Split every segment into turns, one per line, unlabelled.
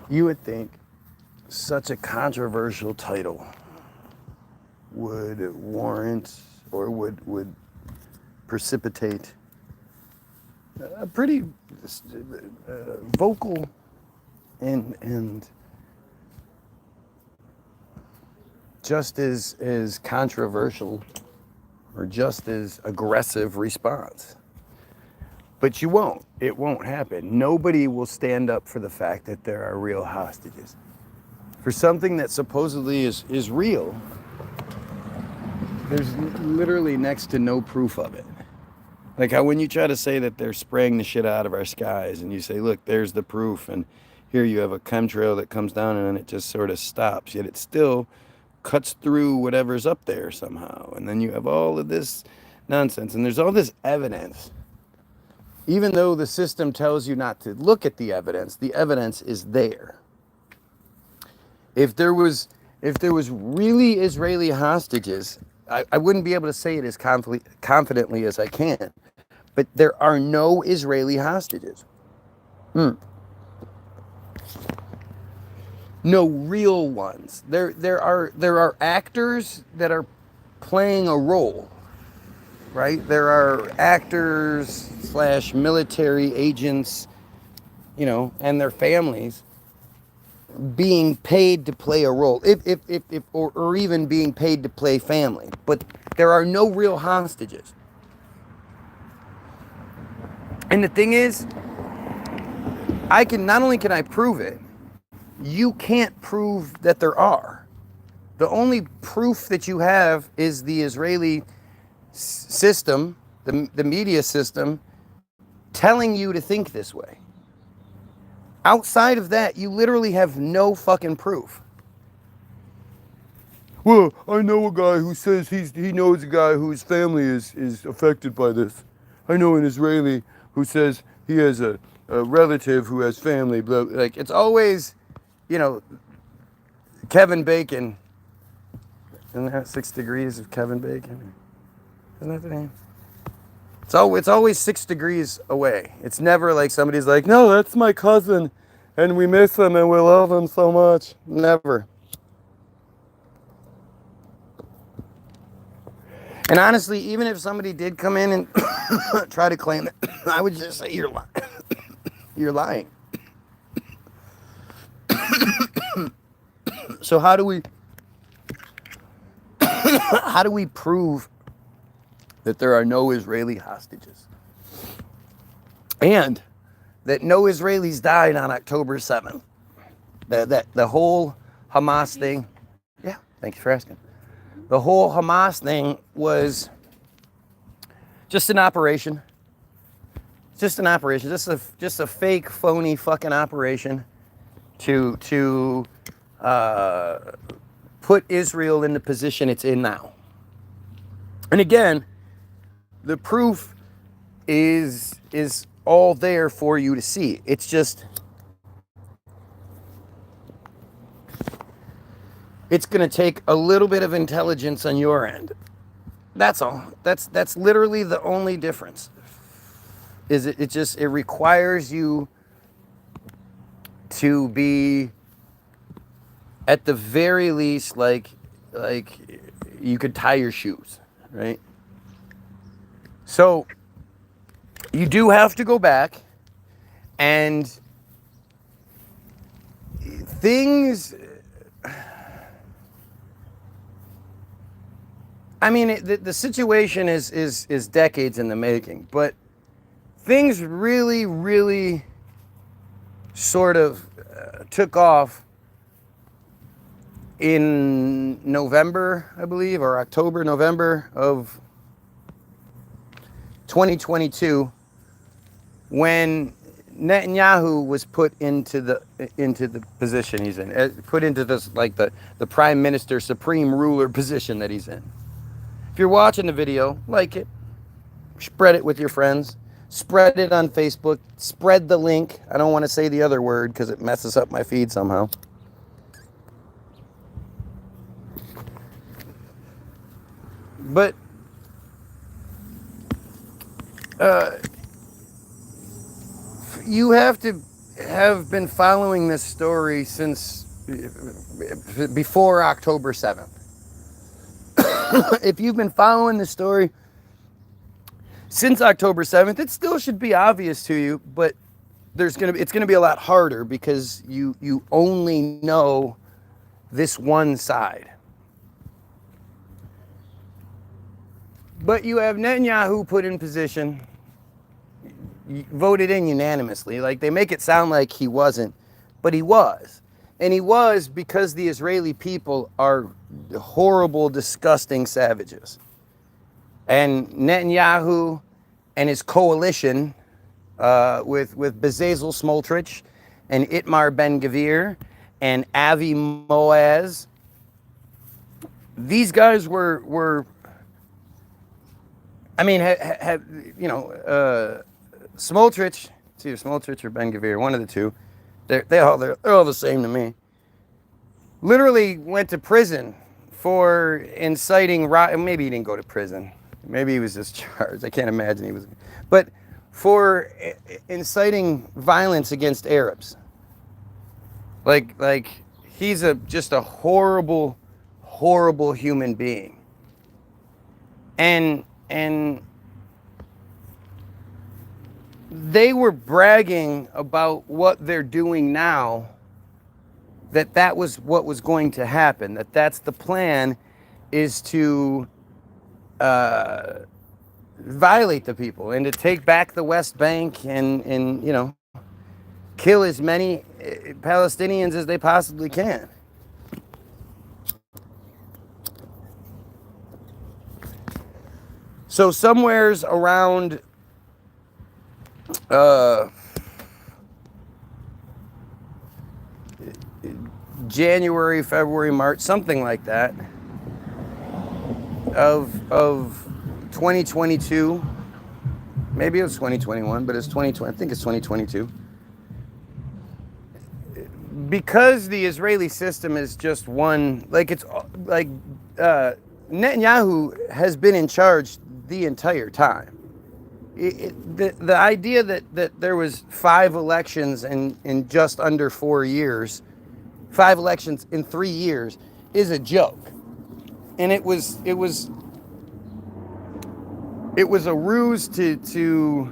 You would think such a controversial title would warrant or would precipitate a pretty vocal and just as controversial or just as aggressive response. But you won't. It won't happen. Nobody will stand up for the fact that there are real hostages. For something that supposedly is real, there's literally next to no proof of it. Like how when you try to say that they're spraying the shit out of our skies and you say, look, there's the proof, and here you have a chemtrail that comes down and then it just sort of stops, yet it still cuts through whatever's up there somehow. And then you have all of this nonsense, and there's all this evidence. Even though the system tells you not to look at the evidence is there. If there was really Israeli hostages, I wouldn't be able to say it as confidently as I can. But there are no Israeli hostages. No real ones. There are actors that are playing a role, right? There are actors slash military agents, and their families being paid to play a role, or even being paid to play family. But there are no real hostages. And the thing is, not only can I prove it, you can't prove that there are. The only proof that you have is the Israeli system, the media system, telling you to think this way. Outside of that, you literally have no fucking proof. Well, I know a guy who says he knows a guy whose family is affected by this. I know an Israeli who says he has a relative who has family. Blah, like, it's always, Kevin Bacon. Isn't that 6 Degrees of Kevin Bacon? Isn't that the name? It's always 6 degrees away. It's never like somebody's like, no, that's my cousin, and we miss him and we love him so much. Never. And honestly, even if somebody did come in and try to claim it, I would just say you're lying. You're lying. So how do we prove that there are no Israeli hostages? And that no Israelis died on October 7th. The whole Hamas thing. Yeah, thank you for asking. The whole Hamas thing was just an operation. Just an operation. Just a fake, phony fucking operation to put Israel in the position it's in now. And again, the proof is all there for you to see. It's just, it's going to take a little bit of intelligence on your end. That's all. That's literally the only difference. It requires you to be, at the very least, like you could tie your shoes, right? So you do have to go back, and things, I mean, the situation is decades in the making, but things really, really sort of took off in November, I believe, or October, November of 2022, when Netanyahu was put into the position he's in, put into this, like, the prime minister, supreme ruler position that he's in. If you're watching the video, like it, spread it with your friends, spread it on Facebook, spread the link. I don't want to say the other word because it messes up my feed somehow. But you have to, have been following this story since before October 7th. If you've been following this story since October 7th, it still should be obvious to you, but it's gonna be a lot harder because you only know this one side. But you have Netanyahu put in position, voted in unanimously. Like, they make it sound like he wasn't, but he was. And he was because the Israeli people are horrible, disgusting savages. And Netanyahu and his coalition with Bezalel Smotrich and Itamar Ben-Gvir and Avi Moaz, these guys were I mean, Smotrich, it's either Smotrich or Ben-Gvir, one of the two. They're all the same to me. Literally went to prison for inciting riot. Maybe he didn't go to prison. Maybe he was just charged. I can't imagine he was. But for inciting violence against Arabs. Like he's just a horrible, horrible human being. And they were bragging about what they're doing now, that was what was going to happen, that's the plan, is to violate the people and to take back the West Bank and kill as many Palestinians as they possibly can. So somewheres around January, February, March, something like that, of 2022, maybe it was 2021, but it's 2020. I think it's 2022. Because the Israeli system is just one, Netanyahu has been in charge the entire time. The idea that there was 5 elections in just under 4 years, 5 elections in 3 years, is a joke. And it was a ruse to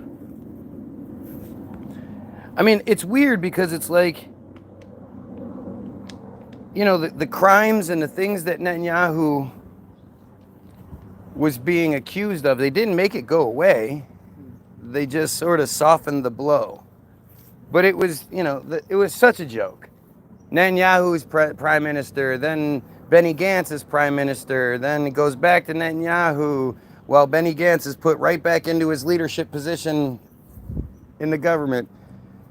I mean, it's weird because it's like, the crimes and the things that Netanyahu was being accused of, they didn't make it go away. They just sort of softened the blow. But it was, it was such a joke. Netanyahu's prime minister, then Benny Gantz is prime minister, then it goes back to Netanyahu, while Benny Gantz is put right back into his leadership position in the government.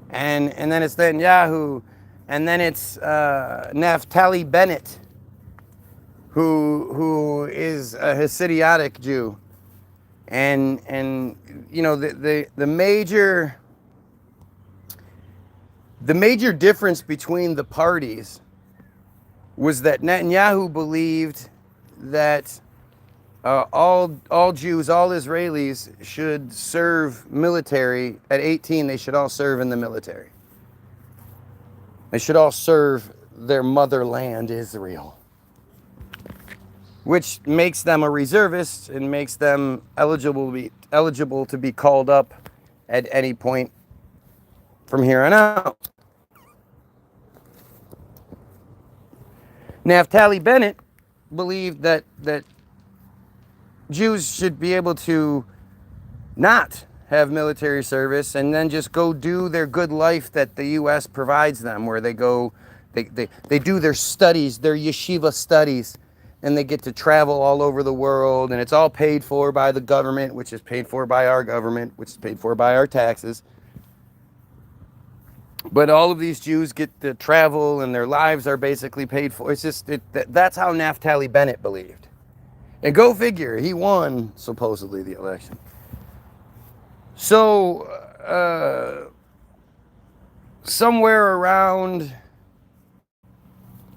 And then it's Netanyahu, and then it's Naftali Bennett, who is a Hasidic Jew. And the major difference between the parties was that Netanyahu believed that all Jews, all Israelis should serve military. At 18, they should all serve in the military. They should all serve their motherland, Israel, which makes them a reservist and makes them eligible to be called up at any point from here on out. Naftali Bennett believed that Jews should be able to not have military service and then just go do their good life that the U.S. provides them, where they go, they do their studies, their yeshiva studies, and they get to travel all over the world, and it's all paid for by the government, which is paid for by our government, which is paid for by our taxes. But all of these Jews get to travel, and their lives are basically paid for. It's just, that's how Naftali Bennett believed. And go figure, he won, supposedly, the election. So, somewhere around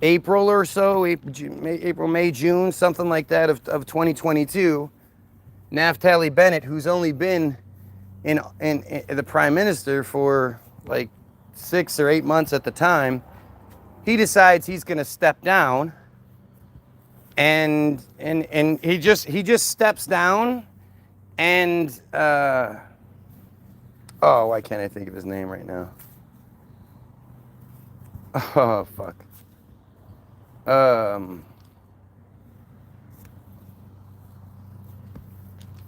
April or so, April, May, June, something like that of 2022, Naftali Bennett, who's only been in the prime minister for like 6 or 8 months at the time, he decides he's going to step down, and he just steps down, and oh, why can't I think of his name right now? Oh, fuck.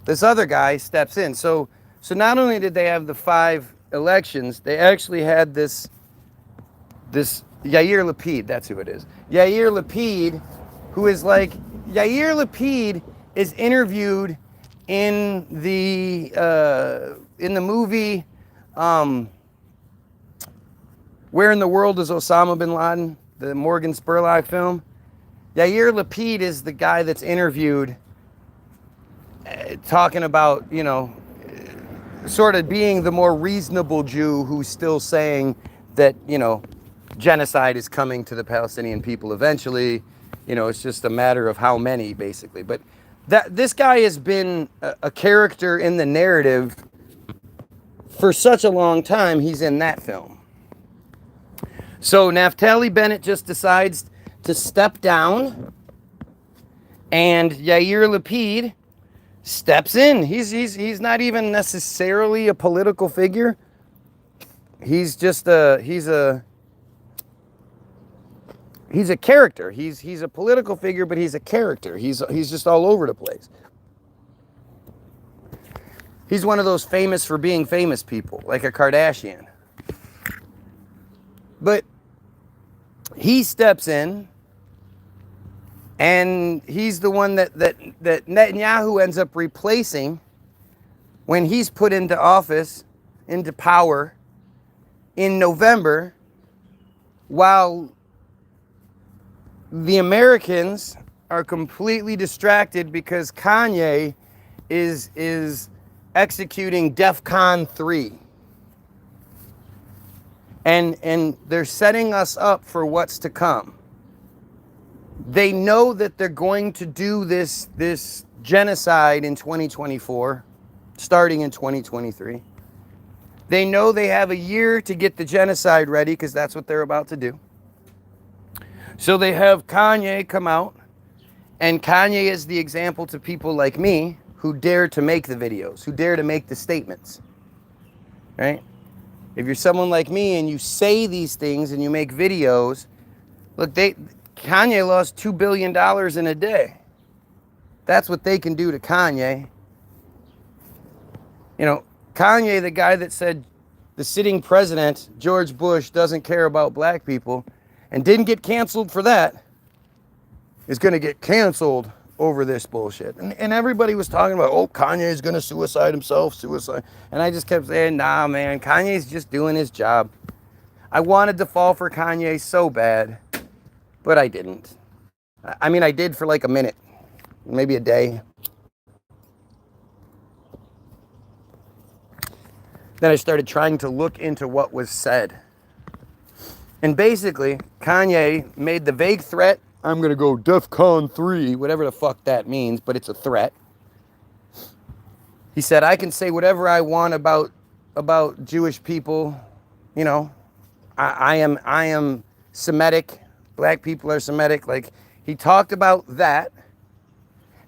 This other guy steps in. So not only did they have the 5 elections, they actually had this Yair Lapid, that's who it is. Yair Lapid, who is like, Yair Lapid is interviewed in the movie, Where in the World is Osama bin Laden? The Morgan Spurlock film. Yair Lapid is the guy that's interviewed talking about, you know, sort of being the more reasonable Jew who's still saying that, you know, genocide is coming to the Palestinian people eventually. You know, it's just a matter of how many, basically. But this guy has been a character in the narrative for such a long time. He's in that film. So Naftali Bennett just decides to step down, and Yair Lapid steps in. He's not even necessarily a political figure. He's just he's a character. He's a political figure, but he's a character. He's just all over the place. He's one of those famous for being famous people, like a Kardashian. But he steps in, and he's the one that Netanyahu ends up replacing when he's put into office, into power in November, while the Americans are completely distracted because Kanye is executing DEFCON 3. And they're setting us up for what's to come. They know that they're going to do this genocide in 2024, starting in 2023. They know they have a year to get the genocide ready because that's what they're about to do. So they have Kanye come out, and Kanye is the example to people like me who dare to make the videos, who dare to make the statements, right? If you're someone like me and you say these things and you make videos, look, Kanye lost $2 billion in a day. That's what they can do to Kanye. You know, Kanye, the guy that said the sitting president, George Bush, doesn't care about black people and didn't get canceled for that, is going to get canceled over this bullshit. And everybody was talking about, oh, Kanye's going to suicide himself, suicide. And I just kept saying, nah, man, Kanye's just doing his job. I wanted to fall for Kanye so bad, but I didn't. I mean, I did for like a minute, maybe a day. Then I started trying to look into what was said. And basically, Kanye made the vague threat, I'm going to go DEFCON 3, whatever the fuck that means, but it's a threat. He said, I can say whatever I want about Jewish people. You know, I am Semitic. Black people are Semitic. Like, he talked about that.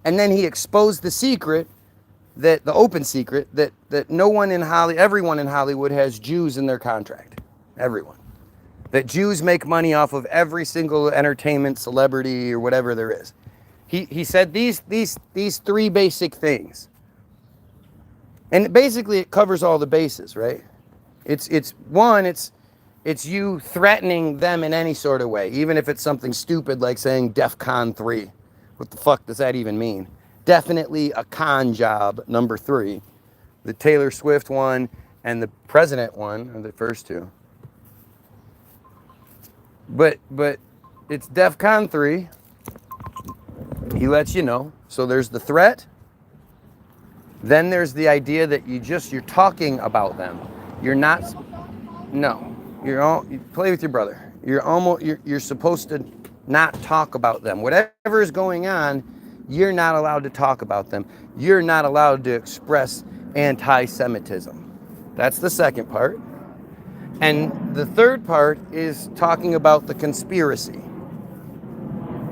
And then he exposed the secret, that the open secret, that no one in everyone in Hollywood has Jews in their contract. Everyone. That Jews make money off of every single entertainment celebrity or whatever there is. He said these 3 basic things. And basically it covers all the bases, right? It's you threatening them in any sort of way, even if it's something stupid like saying DEFCON 3. What the fuck does that even mean? Definitely a con job, number 3. The Taylor Swift one and the president one are the first 2. But it's DEFCON 3. He lets you know. So there's the threat. Then there's the idea that you're talking about them. You're not. No. You play with your brother. You're supposed to not talk about them. Whatever is going on, you're not allowed to talk about them. You're not allowed to express anti-Semitism. That's the second part. And the third part is talking about the conspiracy.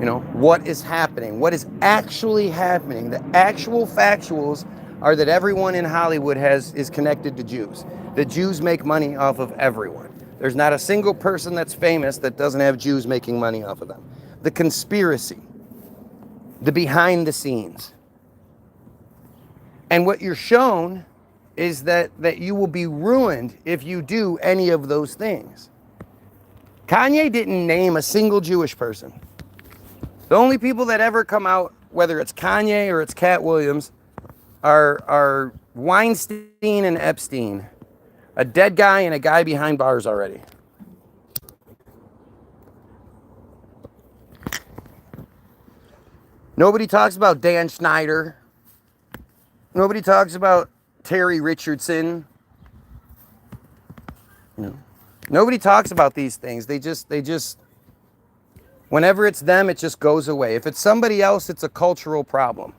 You know, what is happening? What is actually happening? The actual factuals are that everyone in Hollywood is connected to Jews. The Jews make money off of everyone. There's not a single person that's famous that doesn't have Jews making money off of them. The conspiracy, the behind the scenes. And what you're shown is that you will be ruined if you do any of those things. Kanye didn't name a single Jewish person. The only people that ever come out, whether it's Kanye or it's Cat Williams, are Weinstein and Epstein. A dead guy and a guy behind bars already. Nobody talks about Dan Schneider. Nobody talks about Terry Richardson. You know, nobody talks about these things. They just, whenever it's them, it just goes away. If it's somebody else, it's a cultural problem.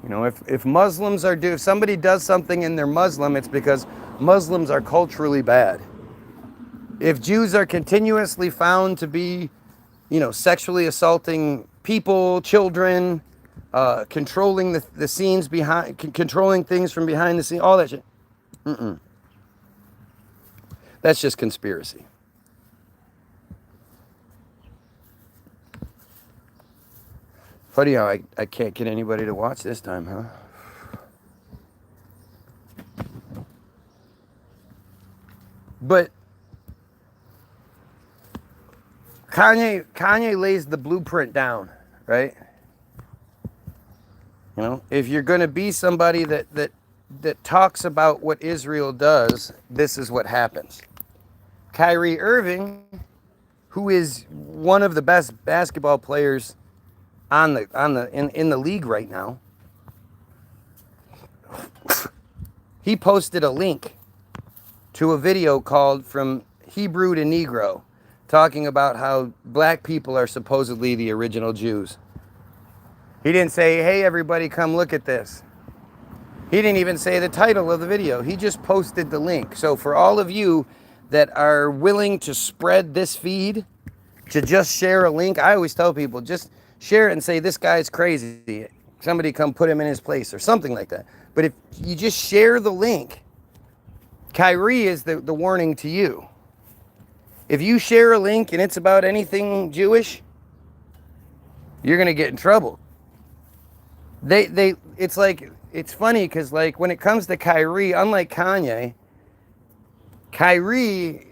You know, if Muslims if somebody does something and they're Muslim, it's because Muslims are culturally bad. If Jews are continuously found to be, you know, sexually assaulting people, children, controlling the scenes behind, controlling things from behind the scenes, all that shit. That's just conspiracy. Funny how I can't get anybody to watch this time, huh? But Kanye lays the blueprint down, right? You know, if you're going to be somebody that talks about what Israel does, this is what happens. Kyrie Irving, who is one of the best basketball players in the league right now, he posted a link to a video called From Hebrew to Negro, talking about how black people are supposedly the original Jews. He didn't say, hey, everybody, come look at this. He didn't even say the title of the video. He just posted the link. So for all of you that are willing to spread this feed, to just share a link, I always tell people, just share it and say, this guy's crazy. Somebody come put him in his place or something like that. But if you just share the link, Kyrie is the warning to you. If you share a link and it's about anything Jewish, you're going to get in trouble. It's like, it's funny because like when it comes to Kyrie, unlike Kanye, Kyrie,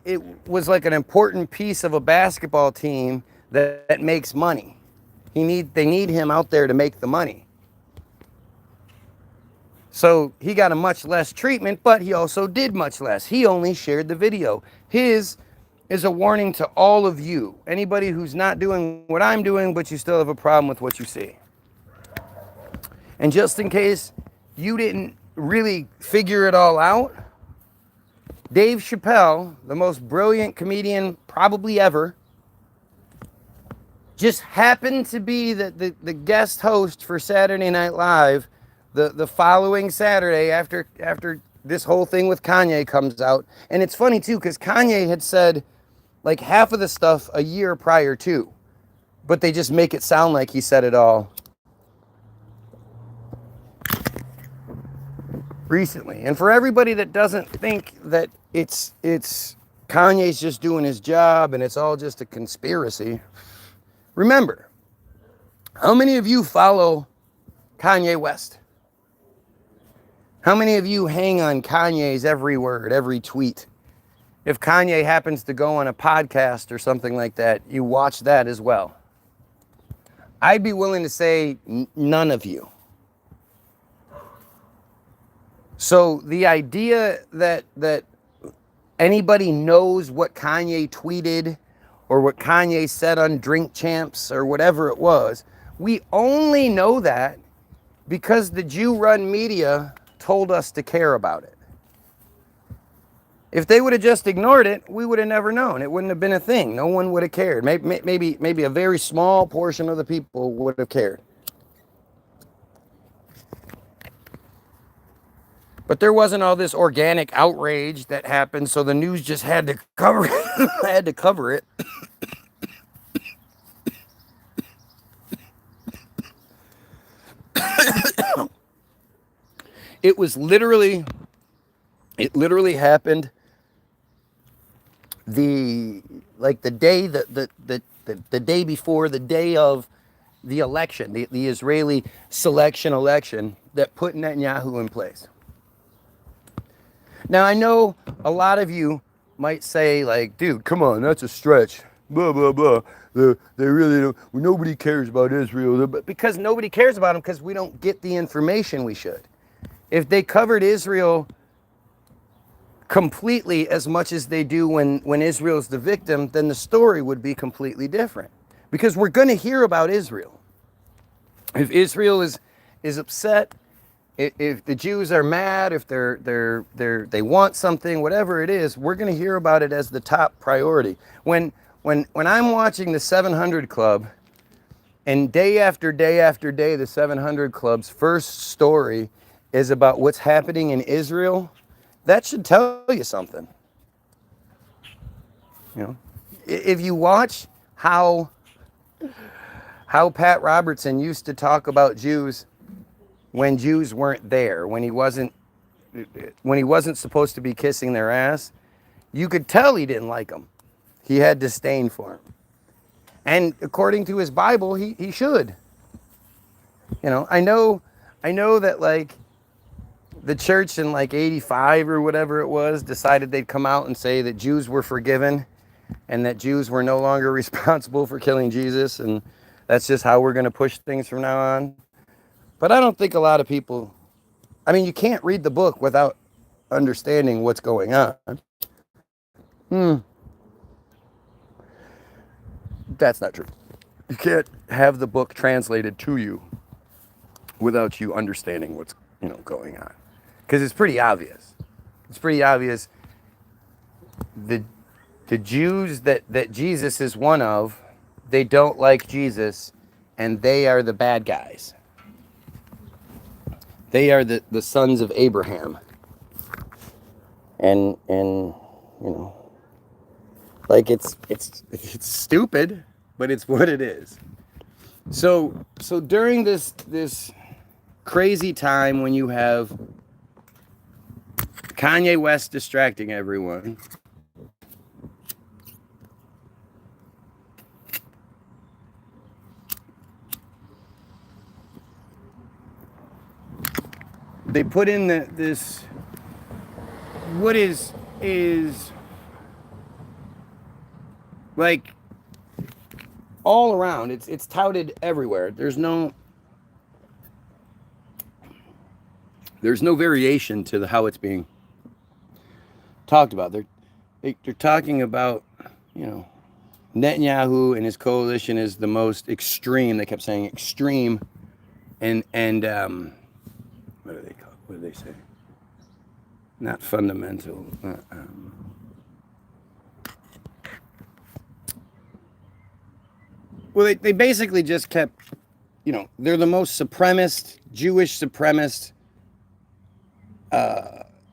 it was like an important piece of a basketball team that makes money. They need him out there to make the money. So he got a much less treatment, but he also did much less. He only shared the video. His is a warning to all of you. Anybody who's not doing what I'm doing, but you still have a problem with what you see. And just in case you didn't really figure it all out, Dave Chappelle, the most brilliant comedian probably ever, just happened to be the guest host for Saturday Night Live the following Saturday after this whole thing with Kanye comes out. And it's funny too, because Kanye had said like half of the stuff a year prior to, but they just make it sound like he said it all recently. And for everybody that doesn't think that it's Kanye's just doing his job and it's all just a conspiracy, remember, how many of you follow Kanye West? How many of you hang on Kanye's every word, every tweet? If Kanye happens to go on a podcast or something like that, you watch that as well. I'd be willing to say none of you. So the idea that anybody knows what Kanye tweeted or what Kanye said on Drink Champs or whatever it was, we only know that because the Jew-run media told us to care about it. If they would have just ignored it, we would have never known. It wouldn't have been a thing. No one would have cared. Maybe a very small portion of the people would have cared. But there wasn't all this organic outrage that happened, so the news just had to cover it. Had to cover it. It literally happened the day the day before, the day of the election, the Israeli election that put Netanyahu in place. Now, I know a lot of you might say, like, dude, come on, that's a stretch. Blah, blah, blah. They really don't, nobody cares about Israel. But because nobody cares about them, because we don't get the information we should. If they covered Israel completely as much as they do when Israel's the victim, then the story would be completely different. Because we're going to hear about Israel. If Israel is upset, if the Jews are mad, if they want something, whatever it is, we're going to hear about it as the top priority. When I'm watching the 700 Club, and day after day after day, the 700 Club's first story is about what's happening in Israel, that should tell you something. You know, if you watch how Pat Robertson used to talk about Jews when Jews weren't there, when he wasn't supposed to be kissing their ass, you could tell he didn't like them. He had disdain for them. And according to his Bible, he should. You know, I know that, like, the church in like 85 or whatever it was decided they'd come out and say that Jews were forgiven and that Jews were no longer responsible for killing Jesus, and that's just how we're going to push things from now on. But I don't think a lot of people, I mean, you can't read the book without understanding what's going on. That's not true. You can't have the book translated to you without you understanding what's, going on. Because it's pretty obvious. It's pretty obvious. The Jews that Jesus is one of, they don't like Jesus, and they are the bad guys. They are the sons of Abraham. And like it's stupid, but it's what it is. So during this crazy time when you have Kanye West distracting everyone, they put in this what is like all around. It's touted everywhere. There's no variation to how it's being talked about. They're talking about, Netanyahu and his coalition is the most extreme. They kept saying extreme, and what do they call? What do they say? Not fundamental. Well, they basically just kept, they're the most Jewish supremacist,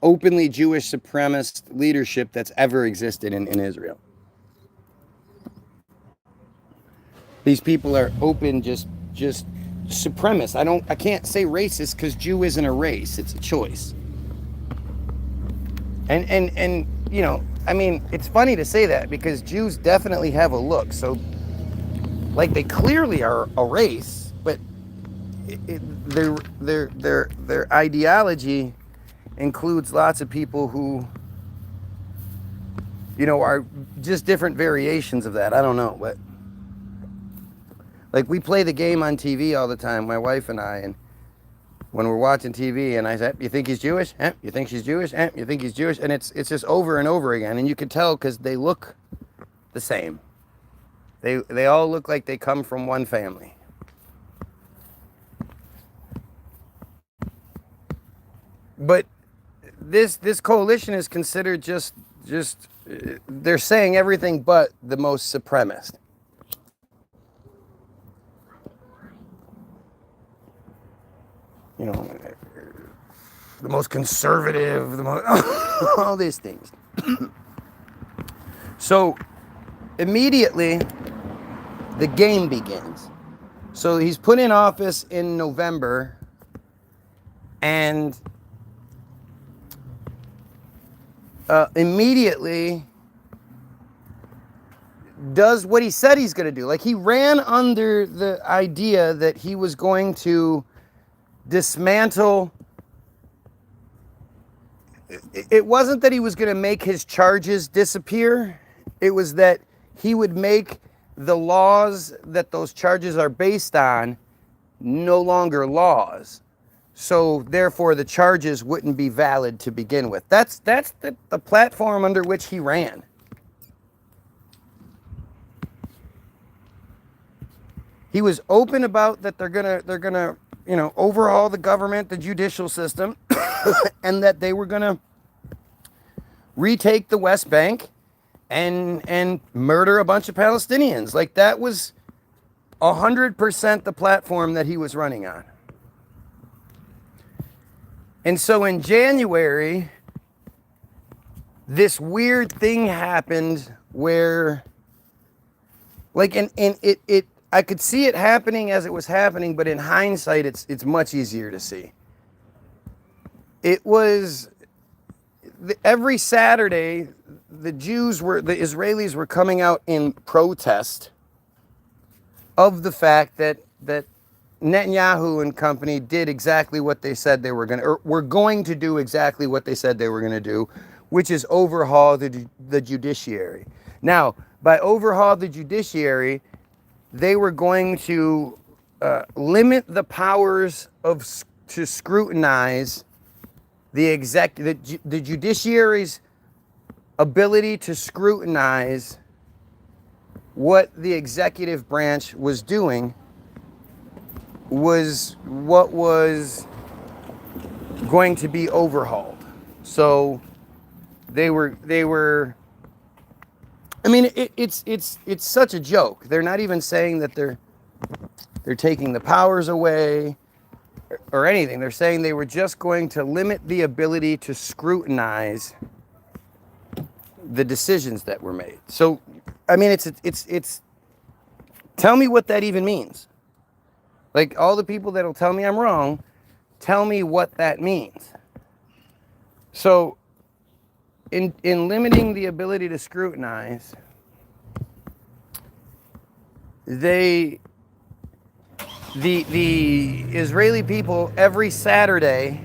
openly Jewish supremacist leadership that's ever existed in Israel. These people are open, just supremacist. I can't say racist because Jew isn't a race; it's a choice. And I mean, it's funny to say that because Jews definitely have a look. So, like, they clearly are a race, but their ideology includes lots of people who, are just different variations of that. I don't know, but like, we play the game on TV all the time, my wife and I, and when we're watching TV, and I said, "You think he's Jewish? You think she's Jewish? You think he's Jewish?" And it's just over and over again, and you can tell because they look the same. They all look like they come from one family. But this coalition is considered just they're saying everything but the most supremacist. the most conservative, the most all these things. So immediately the game begins. So he's put in office in November, and immediately does what he said he's going to do. Like, he ran under the idea that he was going to dismantle. It wasn't that he was going to make his charges disappear. It was that he would make the laws that those charges are based on no longer laws. So therefore the charges wouldn't be valid to begin with. That's the platform under which he ran. He was open about that they're gonna overhaul the government, the judicial system, and that they were gonna retake the West Bank and murder a bunch of Palestinians. Like, that was 100% the platform that he was running on. And so in January, this weird thing happened where, like, and it I could see it happening as it was happening, but in hindsight, it's much easier to see. It was every Saturday, the Israelis were coming out in protest of the fact that Netanyahu and company did exactly what they said they were going to do exactly what they said they were going to do, which is overhaul the judiciary. Now, by overhaul the judiciary, they were going to limit the powers to scrutinize the judiciary's ability to scrutinize what the executive branch was doing was what was going to be overhauled. So they were I mean, it's such a joke. They're not even saying that they're taking the powers away or anything. They're saying they were just going to limit the ability to scrutinize the decisions that were made. So, I mean, it's tell me what that even means. Like, all the people that'll tell me I'm wrong, tell me what that means. So, in limiting the ability to scrutinize, the Israeli people every Saturday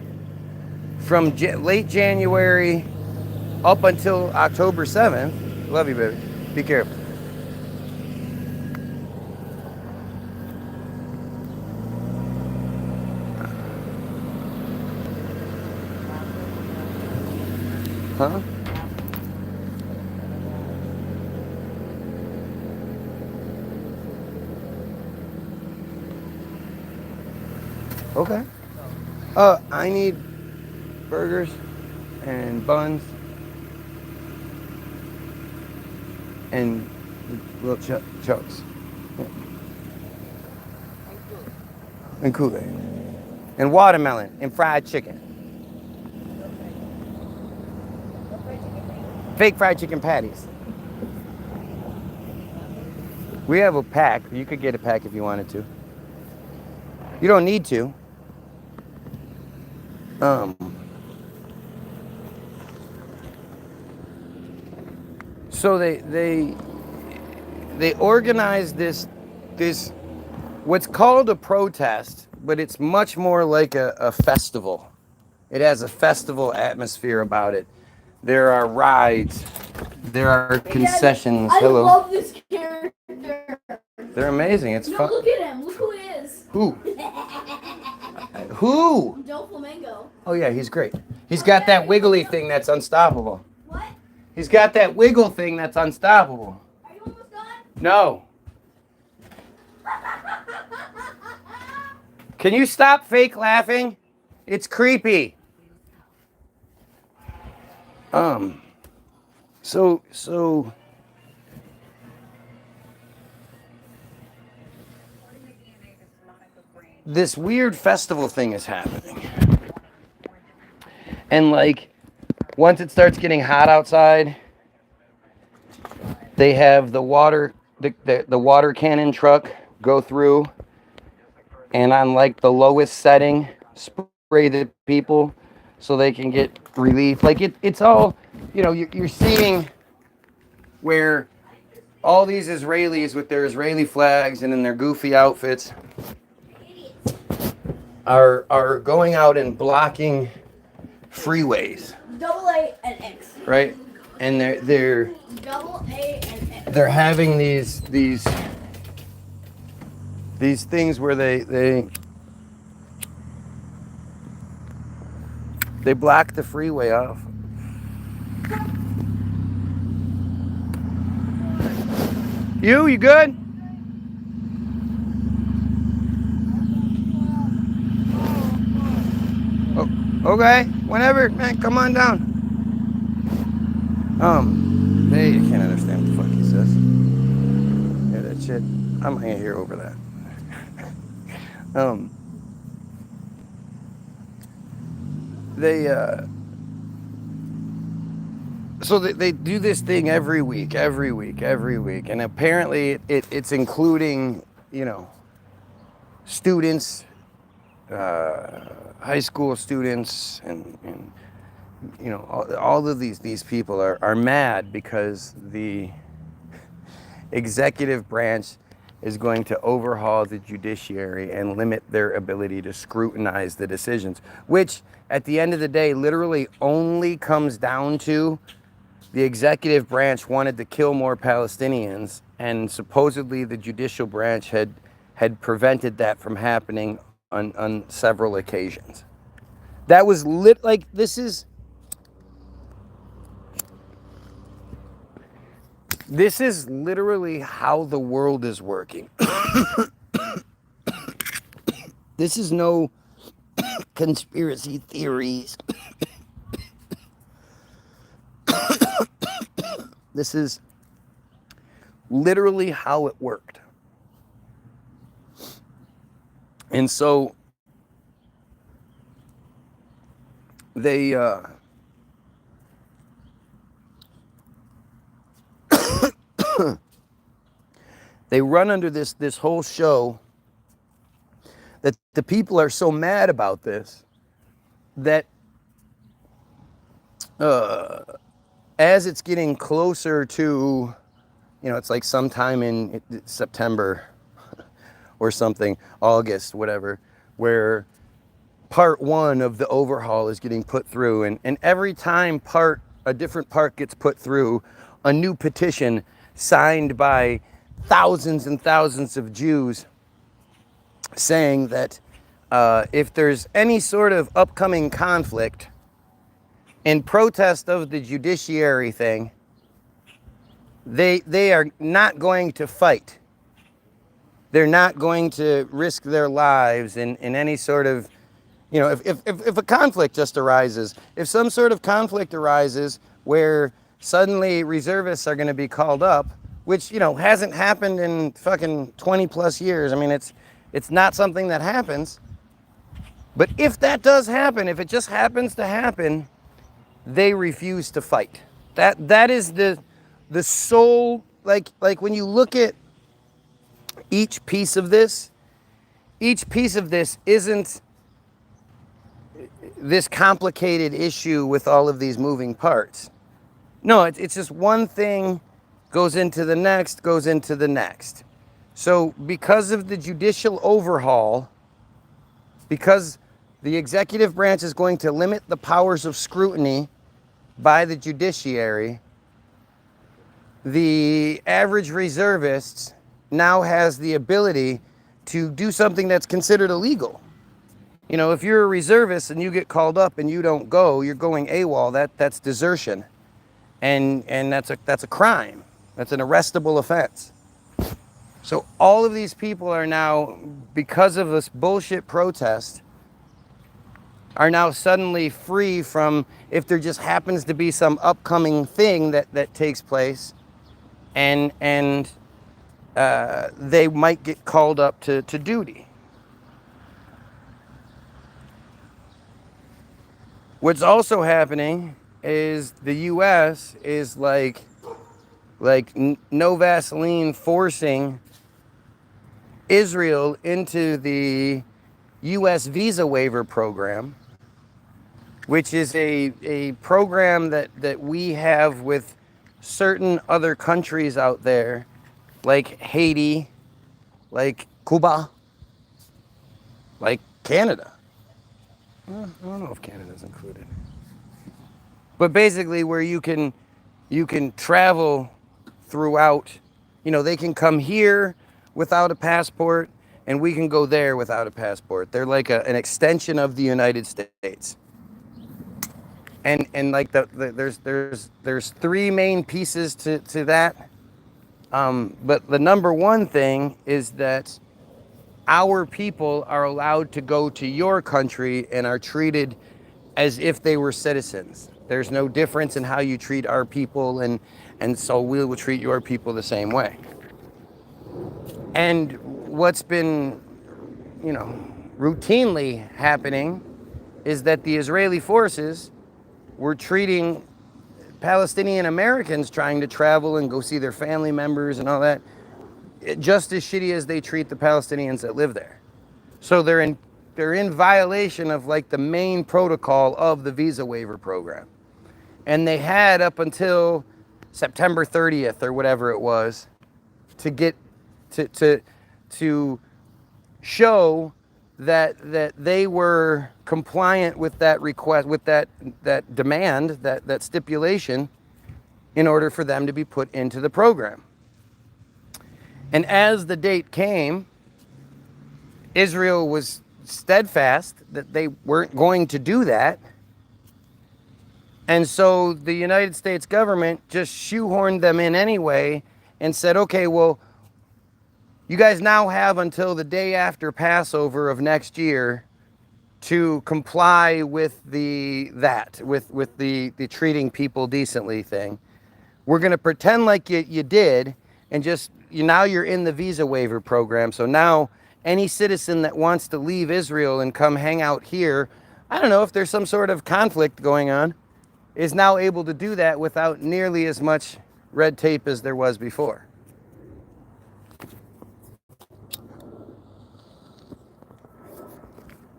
from late January up until October 7th, love you, baby, be careful. Huh? Okay. I need burgers and buns and little chunks. Yeah. And Kool-Aid. And watermelon and fried chicken. Fake fried chicken patties. We have a pack. You could get a pack if you wanted to. You don't need to. So they organized this what's called a protest, but it's much more like a festival. It has a festival atmosphere about it. There are rides. There are concessions.
I
Hello.
love this character.
They're amazing. It's fun.
Look at him. Look who he is.
Who? Who?
Doflamingo.
Oh yeah, he's great. He's got that wiggly thing that's unstoppable.
What?
He's got that wiggle thing that's unstoppable.
Are you almost done?
No. Can you stop fake laughing? It's creepy. So this weird festival thing is happening. And like once it starts getting hot outside, they have the water cannon truck go through and on like the lowest setting spray the people so they can get relief. Like it's all, you're seeing where all these Israelis with their Israeli flags and in their goofy outfits are going out and blocking freeways,
Double A and X.
right? And they're
Double A and X.
they're having these things where they block the freeway off. You good? Oh, okay. Whenever, man, come on down. They can't understand what the fuck he says. Yeah, that shit. I'm not gonna hear over that. They do this thing every week, and apparently it's including, students, high school students, and all of these people are mad because the executive branch is going to overhaul the judiciary and limit their ability to scrutinize the decisions, which at the end of the day literally only comes down to the executive branch wanted to kill more Palestinians, and supposedly the judicial branch had prevented that from happening on several occasions. That was this is literally how the world is working. This is no conspiracy theories. This is literally how it worked. And so they they run under this whole show that the people are so mad about this that as it's getting closer to, it's like sometime in September or something, August, whatever, where part one of the overhaul is getting put through. And every time a different part gets put through, a new petition signed by thousands and thousands of Jews saying that if there's any sort of upcoming conflict in protest of the judiciary thing, they are not going to fight. They're not going to risk their lives in any sort of, if a conflict just arises, if some sort of conflict arises where suddenly reservists are going to be called up, which, hasn't happened in fucking 20 plus years. I mean, it's not something that happens. But if that does happen, if it just happens to happen, they refuse to fight. That is the sole, like when you look at each piece of this isn't this complicated issue with all of these moving parts. No, it's just one thing goes into the next. So because of the judicial overhaul, because the executive branch is going to limit the powers of scrutiny by the judiciary, the average reservist now has the ability to do something that's considered illegal. If you're a reservist and you get called up and you don't go, you're going AWOL. That's desertion, and that's a crime. That's an arrestable offense. So all of these people are now, because of this bullshit protest, are now suddenly free from, if there just happens to be some upcoming thing that takes place, and they might get called up to duty. What's also happening is the U.S. is like no Vaseline forcing Israel into the U.S. visa waiver program, which is a program that we have with certain other countries out there, like Haiti, like Cuba, like Canada. I don't know if Canada's included. But basically where you can travel throughout, they can come here without a passport and we can go there without a passport. They're like an extension of the United States. And like there's three main pieces to that. But the number one thing is that our people are allowed to go to your country and are treated as if they were citizens. There's no difference in how you treat our people, and so we will treat your people the same way. And what's been, routinely happening is that the Israeli forces were treating Palestinian Americans trying to travel and go see their family members and all that just as shitty as they treat the Palestinians that live there. So they're in violation of like the main protocol of the visa waiver program. And they had up until September 30th or whatever it was to get to show that they were compliant with that request, with that demand, that stipulation, in order for them to be put into the program. And as the date came, Israel was steadfast that they weren't going to do that. And so the United States government just shoehorned them in anyway and said, okay, well, you guys now have until the day after Passover of next year to comply with the treating people decently thing. We're going to pretend like you did, and just now you're in the visa waiver program. So now any citizen that wants to leave Israel and come hang out here, I don't know if there's some sort of conflict going on, is now able to do that without nearly as much red tape as there was before.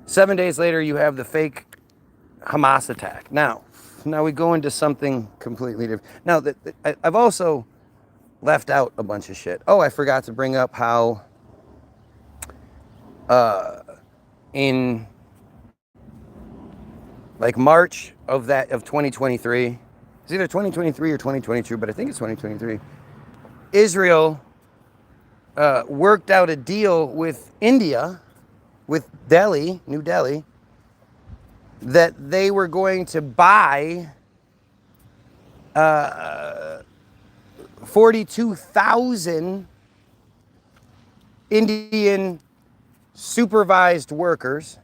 Seven days later, you have the fake Hamas attack. Now we go into something completely different. Now, I've also left out a bunch of shit. Oh, I forgot to bring up how in like March of 2023, it's either 2023 or 2022, but I think it's 2023, Israel worked out a deal with India, with Delhi, New Delhi, that they were going to buy 42,000 Indian supervised workers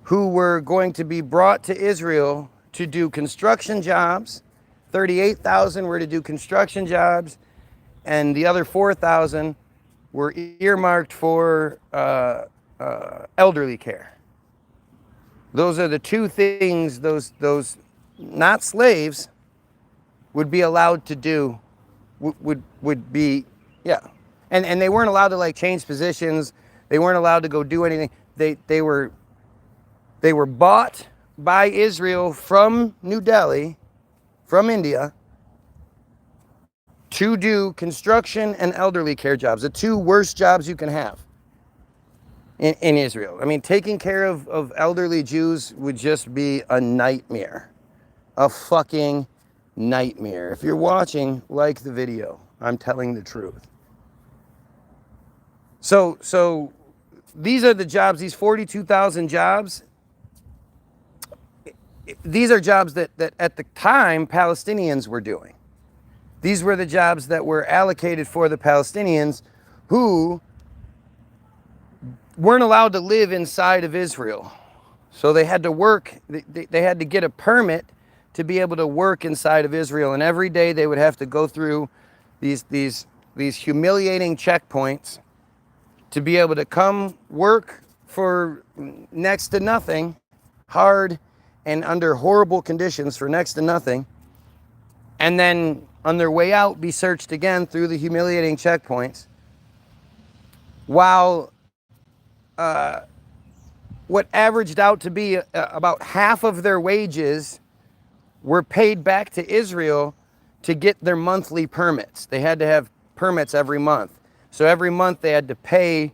who were going to be brought to Israel to do construction jobs. 38,000 were to do construction jobs, and the other 4,000 were earmarked for elderly care. Those are the two things those not slaves would be allowed to do, would be, yeah. And they weren't allowed to like change positions. They weren't allowed to go do anything. They were bought by Israel from New Delhi, from India, to do construction and elderly care jobs, the two worst jobs you can have in Israel. I mean, taking care of elderly Jews would just be a nightmare. A fucking nightmare. If you're watching, like the video. I'm telling the truth. So these are the jobs, these 42,000 jobs. These are jobs that at the time Palestinians were doing. These were the jobs that were allocated for the Palestinians who weren't allowed to live inside of Israel. So they had to work, they had to get a permit to be able to work inside of Israel. And every day they would have to go through these humiliating checkpoints to be able to come work for next to nothing, hard and under horrible conditions for next to nothing, and then on their way out be searched again through the humiliating checkpoints, while what averaged out to be about half of their wages were paid back to Israel to get their monthly permits. They had to have permits every month. So every month they had to pay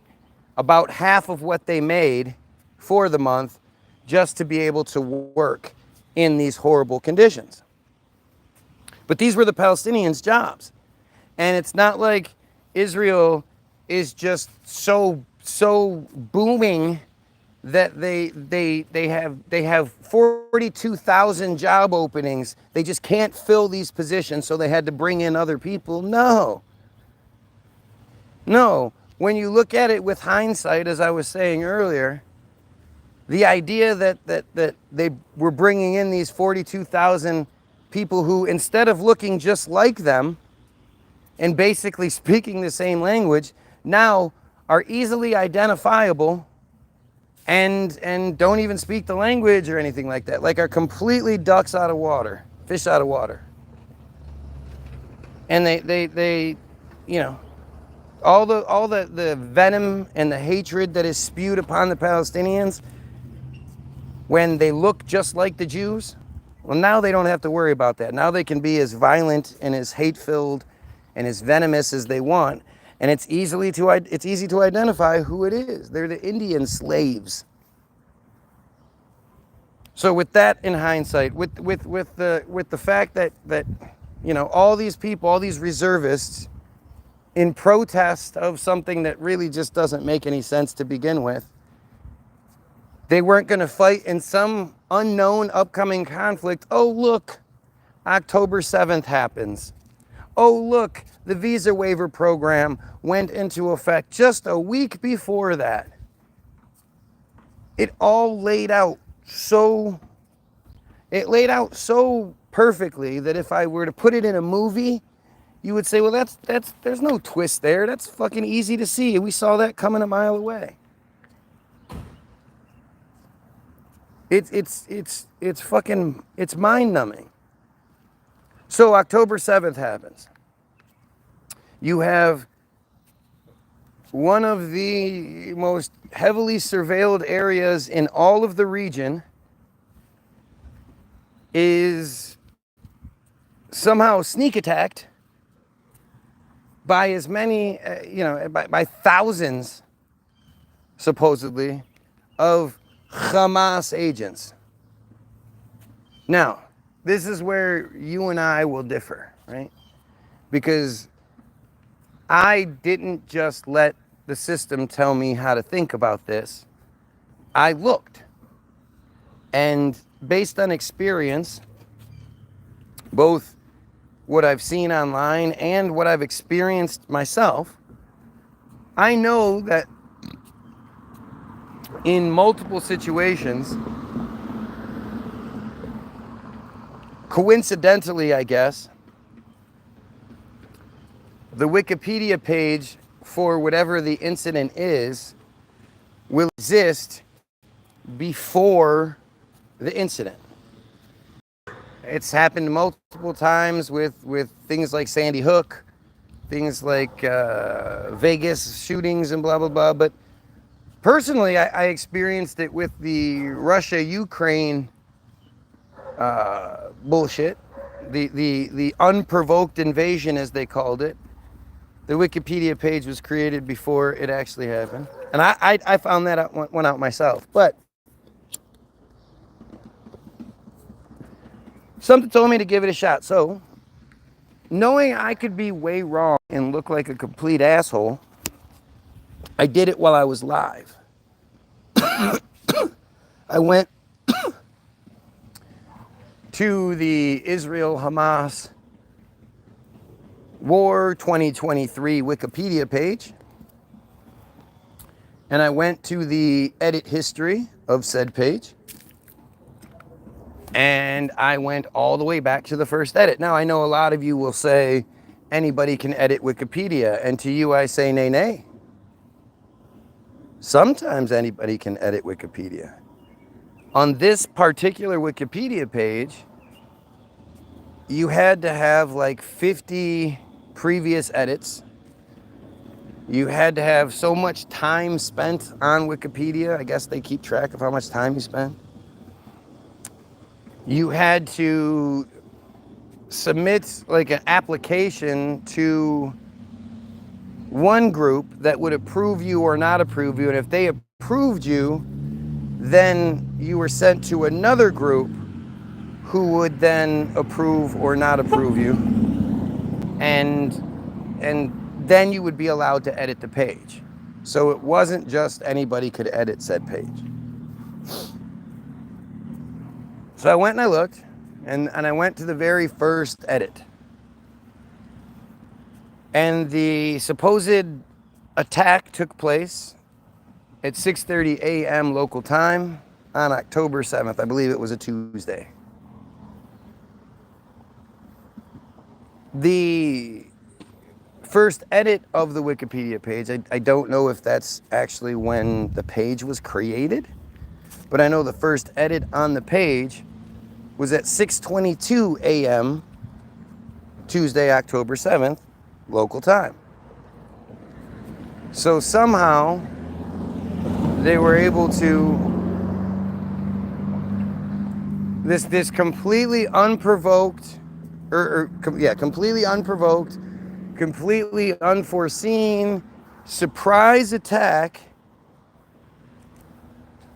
about half of what they made for the month just to be able to work in these horrible conditions. But these were the Palestinians' jobs. And it's not like Israel is just so booming that they have 42,000 job openings. They just can't fill these positions, so they had to bring in other people. No. When you look at it with hindsight, as I was saying earlier, the idea that they were bringing in these 42,000 people who, instead of looking just like them and basically speaking the same language, now are easily identifiable and don't even speak the language or anything like that, like are completely ducks out of water, fish out of water. And they you know, all the venom and the hatred that is spewed upon the Palestinians when they look just like the Jews, well, now they don't have to worry about that. Now they can be as violent and as hate-filled and as venomous as they want. And it's easy to identify who it is. They're the Indian slaves. So with that in hindsight, with the fact that you know, all these people, all these reservists, in protest of something that really just doesn't make any sense to begin with, they weren't going to fight in some unknown upcoming conflict. Oh, look, October 7th happens. Oh, look, the visa waiver program went into effect just a week before that. It all laid out so perfectly that if I were to put it in a movie, you would say, well, there's no twist there. That's fucking easy to see. We saw that coming a mile away. It's mind-numbing. So October 7th happens. You have one of the most heavily surveilled areas in all of the region is somehow sneak attacked by as many, by thousands, supposedly, of Hamas agents. Now, this is where you and I will differ, right? Because I didn't just let the system tell me how to think about this. I looked. And based on experience, both what I've seen online and what I've experienced myself, I know that in multiple situations, coincidentally, I guess, the Wikipedia page for whatever the incident is will exist before the incident. It's happened multiple times with things like Sandy Hook, things like Vegas shootings and blah, blah, blah. But personally, I experienced it with the Russia-Ukraine bullshit, the unprovoked invasion, as they called it. The Wikipedia page was created before it actually happened. And I found that out, went out myself. But something told me to give it a shot. So, knowing I could be way wrong and look like a complete asshole, I did it while I was live. I went to the Israel-Hamas War 2023 Wikipedia page, and I went to the edit history of said page, and I went all the way back to the first edit. Now, I know a lot of you will say anybody can edit Wikipedia, and to you I say nay, nay. Sometimes anybody can edit Wikipedia. On this particular Wikipedia page, you had to have like 50 previous edits. You had to have so much time spent on Wikipedia. I guess they keep track of how much time you spend. You had to submit like an application to one group that would approve you or not approve you. And if they approved you, then you were sent to another group who would then approve or not approve you. And then you would be allowed to edit the page. So it wasn't just anybody could edit said page. So I went and I looked, and I went to the very first edit. And the supposed attack took place at 6:30 a.m. local time on October 7th. I believe it was a Tuesday. The first edit of the Wikipedia page, I don't know if that's actually when the page was created, but I know the first edit on the page was at 6:22 a.m. Tuesday, October 7th, local time. So somehow they were able to, this completely unprovoked, completely unprovoked, completely unforeseen surprise attack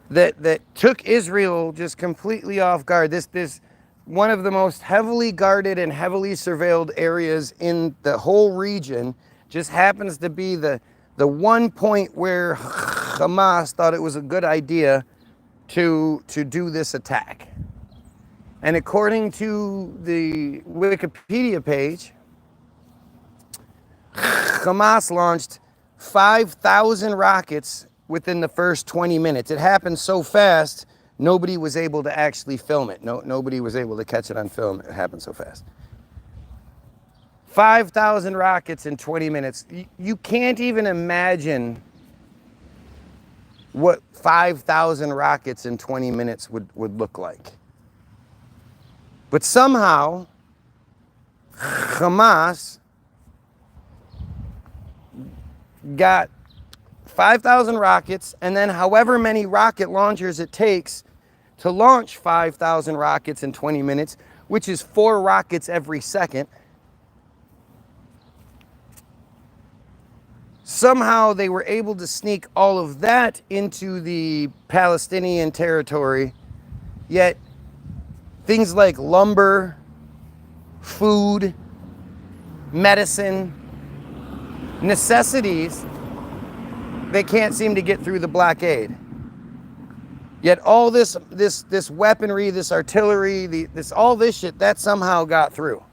that took Israel just completely off guard. This one of the most heavily guarded and heavily surveilled areas in the whole region just happens to be the one point where Hamas thought it was a good idea to do this attack. And according to the Wikipedia page, Hamas launched 5,000 rockets within the first 20 minutes. It happened so fast, nobody was able to actually film it. Nobody was able to catch it on film. It happened so fast. 5,000 rockets in 20 minutes. You can't even imagine what 5,000 rockets in 20 minutes would look like. But somehow, Hamas got 5,000 rockets, and then however many rocket launchers it takes to launch 5,000 rockets in 20 minutes, which is 4 rockets every second. Somehow they were able to sneak all of that into the Palestinian territory, yet things like lumber, food, medicine, necessities, they can't seem to get through the blockade. Yet all this weaponry, this artillery, all this shit, that somehow got through.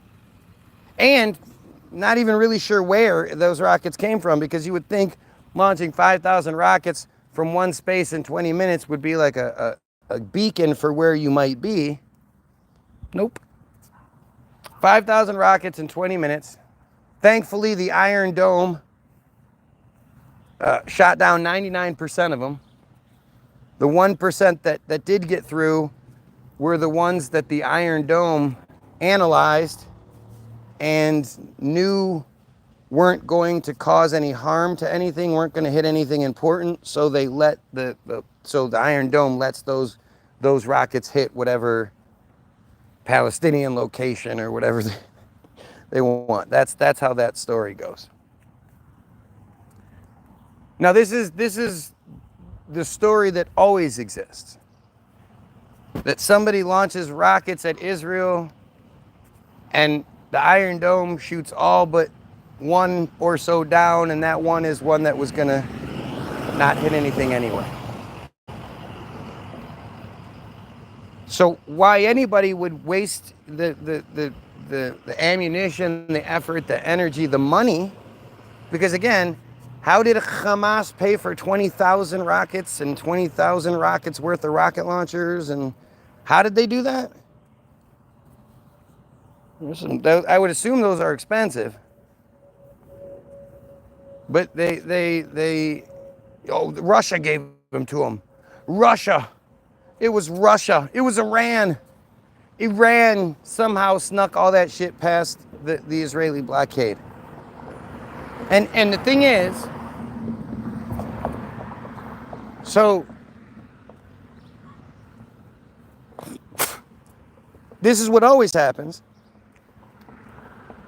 And not even really sure where those rockets came from, because you would think launching 5,000 rockets from one space in 20 minutes would be like a beacon for where you might be. Nope. 5,000 rockets in 20 minutes. Thankfully, the Iron Dome shot down 99% of them. The 1% that did get through were the ones that the Iron Dome analyzed and knew weren't going to cause any harm to anything, weren't going to hit anything important. So they let the Iron Dome lets those rockets hit whatever Palestinian location or whatever they want. That's how that story goes. Now this is the story that always exists. That somebody launches rockets at Israel and the Iron Dome shoots all but one or so down, and that one is one that was gonna not hit anything anyway. So why anybody would waste the ammunition, the effort, the energy, the money, because again, how did Hamas pay for 20,000 rockets and 20,000 rockets worth of rocket launchers, and how did they do that? I would assume those are expensive, but Russia gave them to them. Russia It was Russia. It was Iran. Iran somehow snuck all that shit past the Israeli blockade. And the thing is, so this is what always happens.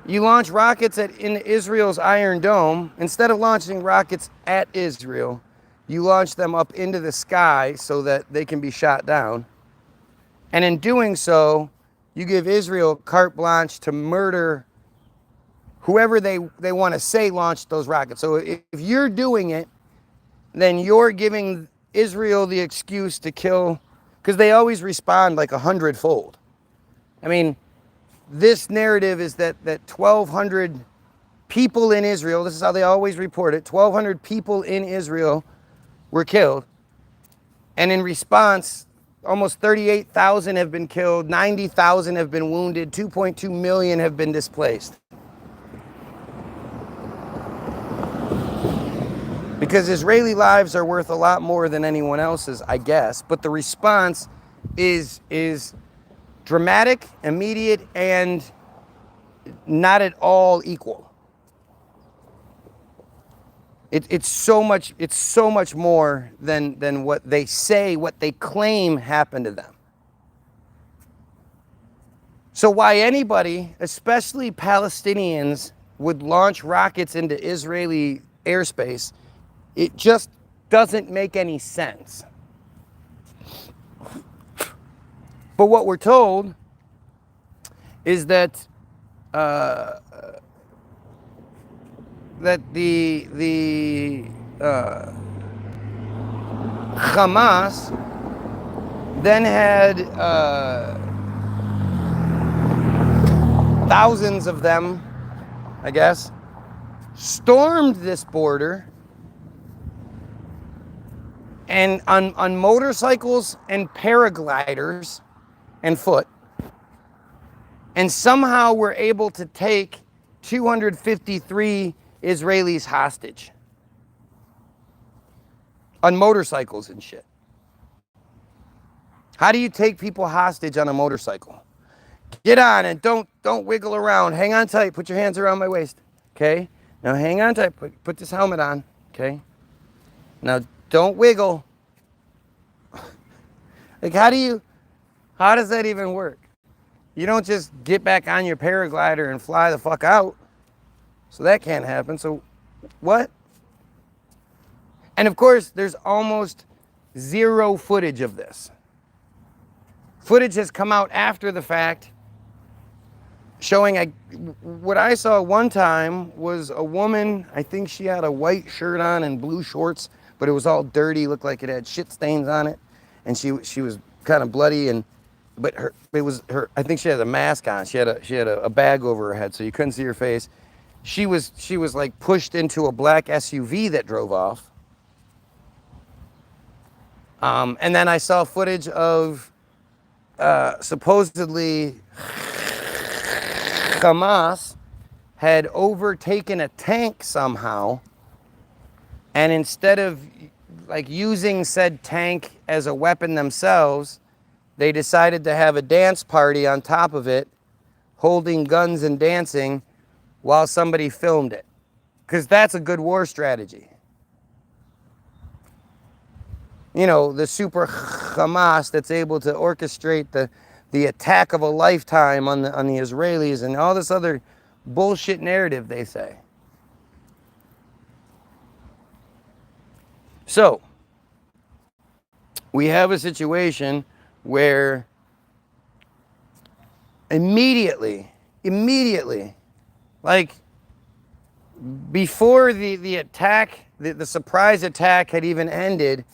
You launch rockets in Israel's Iron Dome. Instead of launching rockets at Israel, you launch them up into the sky so that they can be shot down. And in doing so, you give Israel carte blanche to murder whoever they want to say launched those rockets. So if you're doing it, then you're giving Israel the excuse to kill, because they always respond like 100-fold. I mean, this narrative is that 1,200 people in Israel, this is how they always report it, 1,200 people in Israel were killed. And in response, almost 38,000 have been killed, 90,000 have been wounded, 2.2 million have been displaced. Because Israeli lives are worth a lot more than anyone else's, I guess. But the response is dramatic, immediate, and not at all equal. It's so much more than what they say, what they claim happened to them. So why anybody, especially Palestinians, would launch rockets into Israeli airspace, it just doesn't make any sense. But what we're told is that the Hamas then had thousands of them, I guess, stormed this border and on motorcycles and paragliders and foot, and somehow were able to take 253 Israelis hostage on motorcycles and shit. How do you take people hostage on a motorcycle? Get on and don't wiggle around. Hang on tight. Put your hands around my waist. Okay? Now hang on tight. Put this helmet on. Okay? Now don't wiggle. Like, how does that even work? You don't just get back on your paraglider and fly the fuck out. So that can't happen. So what? And of course, there's almost zero footage of this. Footage has come out after the fact showing, what I saw one time was a woman, I think she had a white shirt on and blue shorts, but it was all dirty, looked like it had shit stains on it. And she was kind of bloody, but I think she had a mask on. She had a bag over her head, so you couldn't see her face. She was like pushed into a black SUV that drove off. And then I saw footage of supposedly Hamas had overtaken a tank somehow, and instead of like using said tank as a weapon themselves, they decided to have a dance party on top of it, holding guns and dancing while somebody filmed it. Because that's a good war strategy. You know, the super Hamas that's able to orchestrate the attack of a lifetime on the Israelis and all this other bullshit narrative they say. So, we have a situation where immediately, like before the attack, the surprise attack had even ended,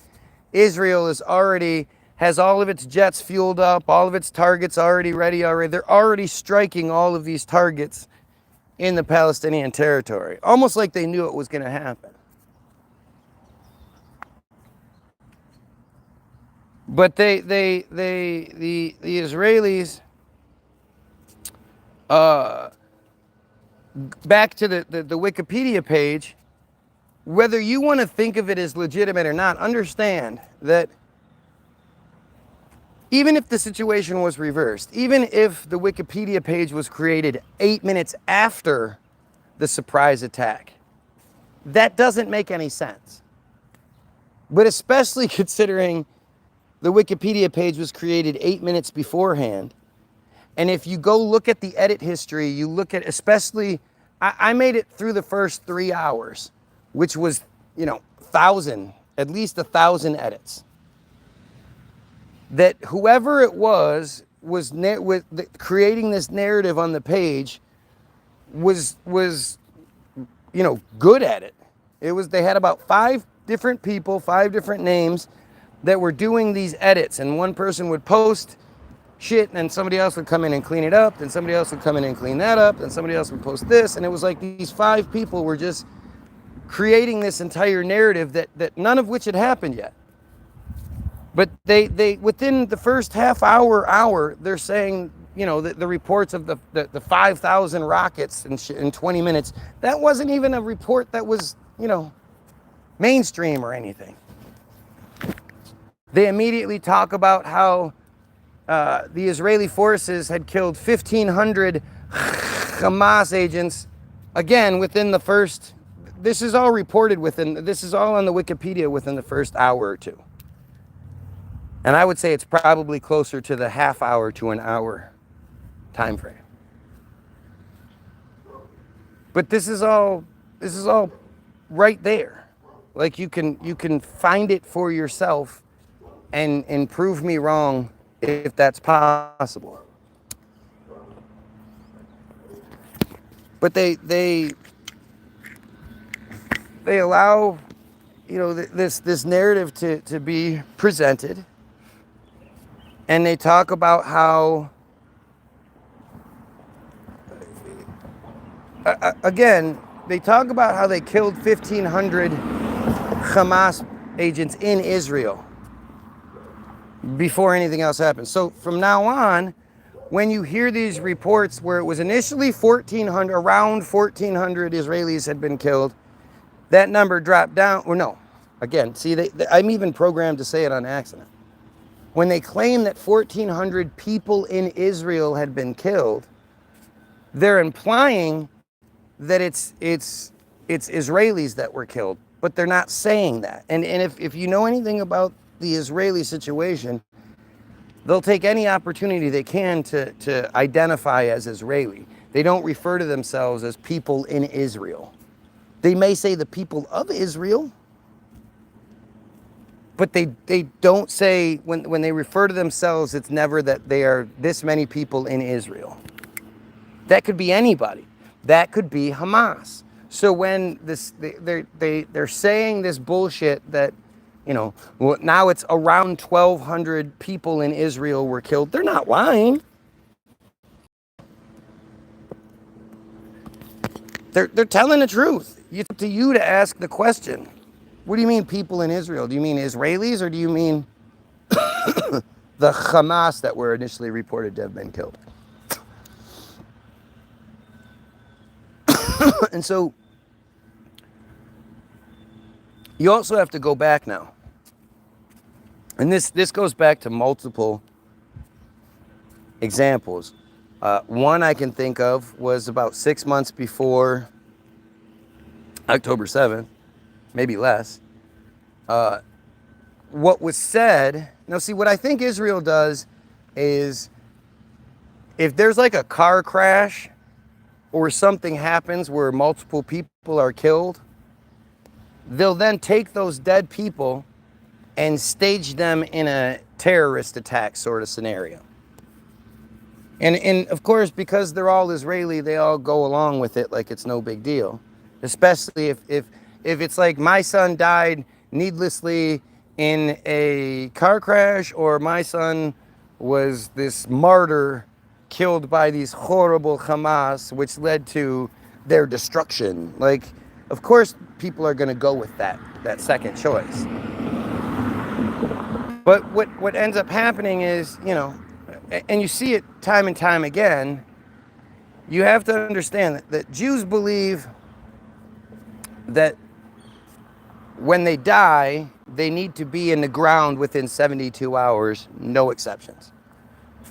Israel has all of its jets fueled up, all of its targets already ready. They're already striking all of these targets in the Palestinian territory, almost like they knew it was going to happen. But the Israelis, back to the Wikipedia page, whether you want to think of it as legitimate or not, understand that even if the situation was reversed, even if the Wikipedia page was created 8 minutes after the surprise attack, that doesn't make any sense. But especially considering the Wikipedia page was created 8 minutes beforehand. And if you go look at the edit history, you look at, especially, I made it through the first 3 hours, which was, at least 1,000 edits. That whoever it was creating this narrative on the page was good at it. They had about 5 different people, 5 different names that were doing these edits, and one person would post shit and somebody else would come in and clean it up, then somebody else would come in and clean that up, then somebody else would post this, and it was like these 5 people were just creating this entire narrative that none of which had happened yet. But they within the first half hour, they're saying, the reports of the 5,000 rockets in 20 minutes, that wasn't even a report that was, mainstream or anything. They immediately talk about how the Israeli forces had killed 1,500 Hamas agents, again, within the first, this is all reported this is all on the Wikipedia within the first hour or two. And I would say it's probably closer to the half hour to an hour time frame. But this is all right there. Like you can find it for yourself and prove me wrong if that's possible. But they allow this narrative to be presented. And they talk about how, they talk about how they killed 1,500 Hamas agents in Israel before anything else happened. So from now on, when you hear these reports where it was initially around 1,400 Israelis had been killed, that number dropped down, I'm even programmed to say it on accident. When they claim that 1,400 people in Israel had been killed, they're implying that it's Israelis that were killed, but they're not saying that. And if you know anything about the Israeli situation, they'll take any opportunity they can to identify as Israeli. They don't refer to themselves as people in Israel. They may say the people of Israel, but they don't say, when they refer to themselves, it's never that they are this many people in Israel. That could be anybody. That could be Hamas. So when they're saying this bullshit that, now it's around 1,200 people in Israel were killed, they're not lying. They're telling the truth. It's up to you to ask the question. What do you mean people in Israel? Do you mean Israelis, or do you mean the Hamas that were initially reported to have been killed? And so you also have to go back now. And this goes back to multiple examples. One I can think of was about 6 months before October 7th, maybe less. What was said, now see, what I think Israel does is, if there's like a car crash or something happens where multiple people are killed, they'll then take those dead people and stage them in a terrorist attack sort of scenario. And of course, because they're all Israeli, they all go along with it like it's no big deal. Especially if it's like my son died needlessly in a car crash, or my son was this martyr killed by these horrible Hamas, which led to their destruction. Like, of course, people are going to go with that second choice. But what ends up happening is, and you see it time and time again, you have to understand that Jews believe that when they die, they need to be in the ground within 72 hours, no exceptions.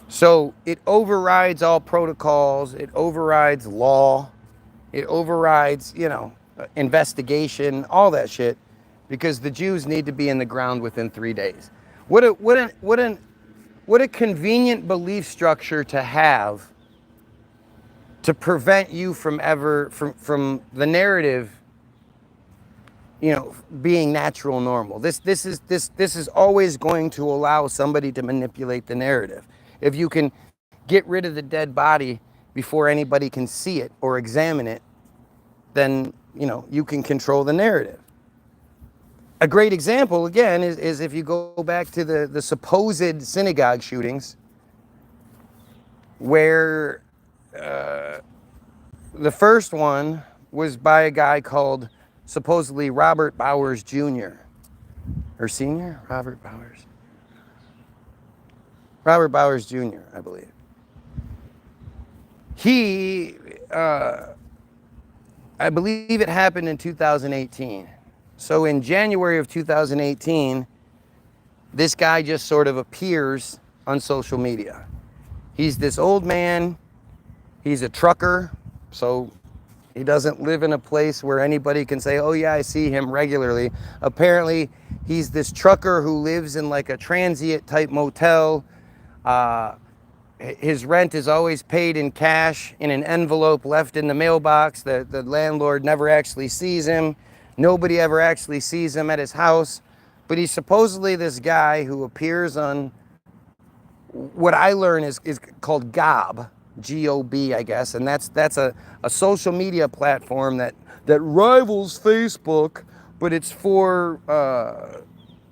So it overrides all protocols, it overrides law, it overrides, investigation, all that shit, because the Jews need to be in the ground within 3 days. What a convenient belief structure to have to prevent you from the narrative, being natural, normal. This is always going to allow somebody to manipulate the narrative. If you can get rid of the dead body before anybody can see it or examine it, then you can control the narrative. A great example, again, is if you go back to the supposed synagogue shootings, where the first one was by a guy called supposedly Robert Bowers Jr. or Sr. Robert Bowers Jr., I believe. He, I believe it happened in 2018. So in January of 2018, this guy just sort of appears on social media. He's this old man. He's a trucker, so he doesn't live in a place where anybody can say, oh yeah, I see him regularly. Apparently, he's this trucker who lives in like a transient type motel. His rent is always paid in cash in an envelope left in the mailbox. The landlord never actually sees him. Nobody ever actually sees him at his house. But he's supposedly this guy who appears on what I learn is called Gob, G-O-B, I guess. And that's a social media platform that rivals Facebook, but it's for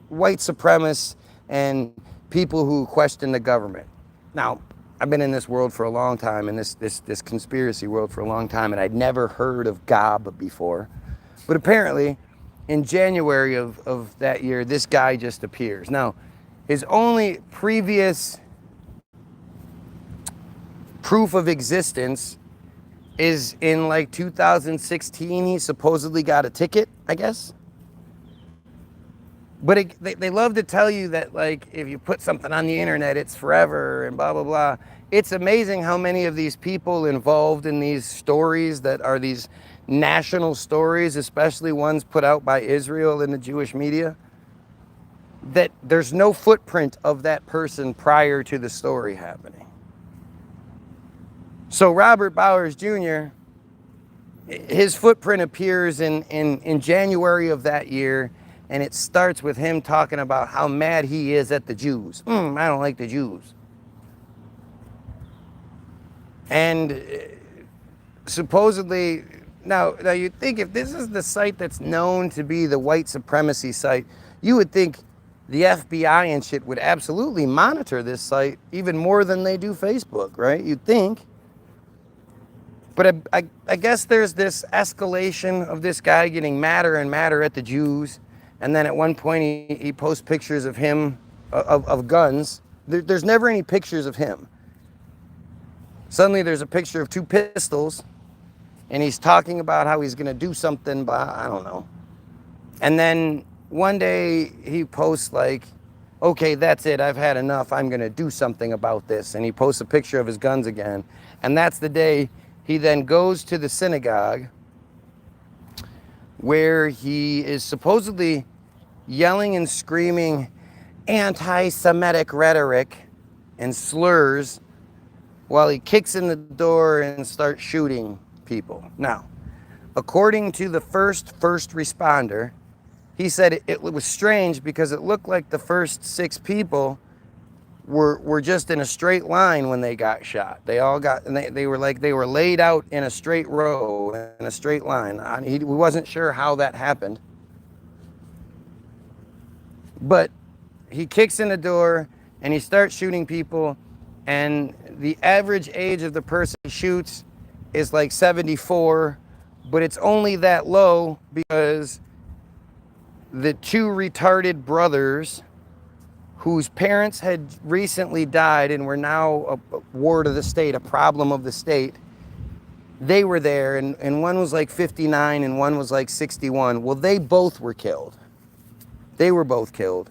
white supremacists and people who question the government. Now, I've been in this world for a long time, in this conspiracy world for a long time, and I'd never heard of Gob before. But apparently, in January of that year, this guy just appears. Now, his only previous proof of existence is in like 2016. He supposedly got a ticket, I guess. But they love to tell you that, like, if you put something on the internet, it's forever and blah, blah, blah. It's amazing how many of these people involved in these stories that are these national stories, especially ones put out by Israel in the Jewish media, that there's no footprint of that person prior to the story happening. So Robert Bowers Jr., his footprint appears in January of that year, and it starts with him talking about how mad he is at the Jews. I don't like the Jews. And supposedly, now you'd think if this is the site that's known to be the white supremacy site, you would think the FBI and shit would absolutely monitor this site even more than they do Facebook, right? You'd think. But I guess there's this escalation of this guy getting madder and madder at the Jews. And then at one point he posts pictures of him, of guns. There's never any pictures of him. Suddenly there's a picture of two pistols, and he's talking about how he's gonna do something, but I don't know. And then one day he posts like, okay, that's it, I've had enough, I'm gonna do something about this. And he posts a picture of his guns again. And that's the day he then goes to the synagogue where he is supposedly yelling and screaming anti-Semitic rhetoric and slurs while he kicks in the door and starts shooting people. Now, according to the first responder, he said it was strange because it looked like the first 6 people were just in a straight line when they got shot. They all got, and they were laid out in a straight row, in a straight line. We wasn't sure how that happened. But he kicks in the door and he starts shooting people, and the average age of the person he shoots is like 74, but it's only that low because the 2 retarded brothers whose parents had recently died and were now a ward of the state, a problem of the state, they were there, and one was like 59 and one was like 61. Well, they both were killed.
They were both killed.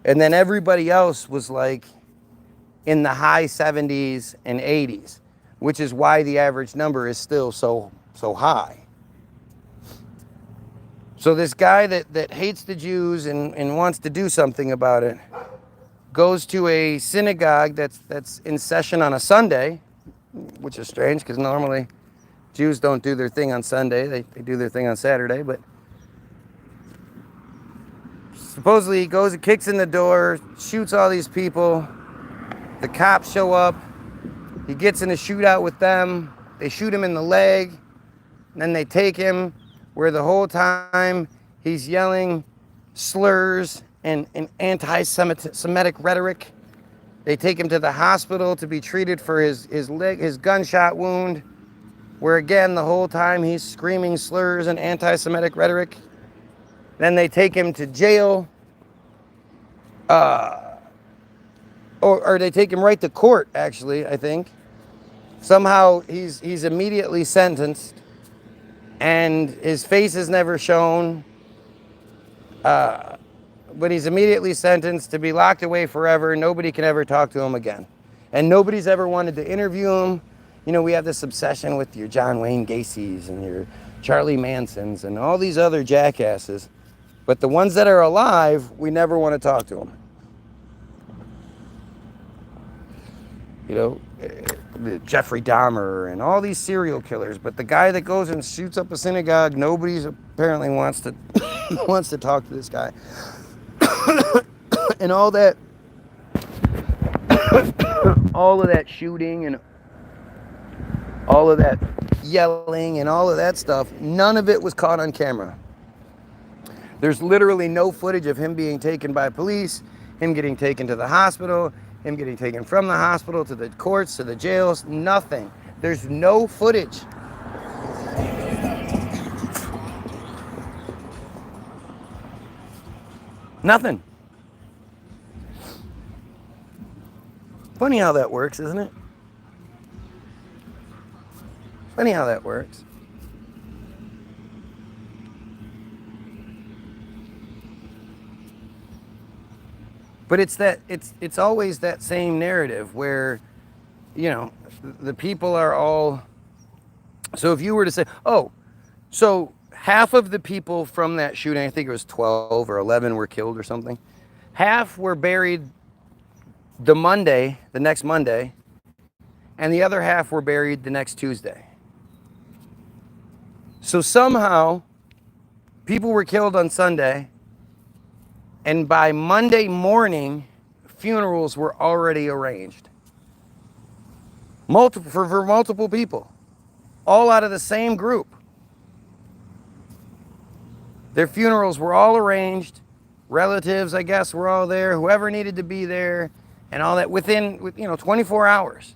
And then everybody else was like in the high 70s and 80s, which is why the average number is still so high. So this guy that hates the Jews and wants to do something about it goes to a synagogue that's in session on a Sunday, which is strange because normally Jews don't do their thing on Sunday. They do their thing on Saturday, but supposedly he goes and kicks in the door, shoots all these people. The cops show up. He gets in a shootout with them. They shoot him in the leg. And then they take him where the whole time he's yelling slurs and anti-Semitic rhetoric. They take him to the hospital to be treated for his gunshot wound, where again, the whole time he's screaming slurs and anti-Semitic rhetoric. Then they take him to jail, or they take him right to court, actually, I think. Somehow he's immediately sentenced, and his face is never shown, but he's immediately sentenced to be locked away forever. Nobody can ever talk to him again. And nobody's ever wanted to interview him. You know, we have this obsession with your John Wayne Gacy's and your Charlie Mansons and all these other jackasses. But the ones that are alive, we never want to talk to them. You know, Jeffrey Dahmer and all these serial killers. But the guy that goes and shoots up a synagogue, nobody's apparently wants to wants to talk to this guy. And all of that shooting and all of that yelling and all of that stuff, none of it was caught on camera. There's literally no footage of him being taken by police, him getting taken to the hospital, him getting taken from the hospital to the courts, to the jails, nothing. There's no footage. Nothing. Funny how that works, isn't it? Funny how that works. But it's always that same narrative where, you know, the people are all. So if you were to say, oh, so half of the people from that shooting, I think it was 12 or 11 were killed or something. Half were buried the next Monday, and the other half were buried the next Tuesday. So somehow, people were killed on Sunday, and by Monday morning, funerals were already arranged. For multiple people, all out of the same group. Their funerals were all arranged. Relatives, I guess, were all there. Whoever needed to be there, and all that within 24 hours.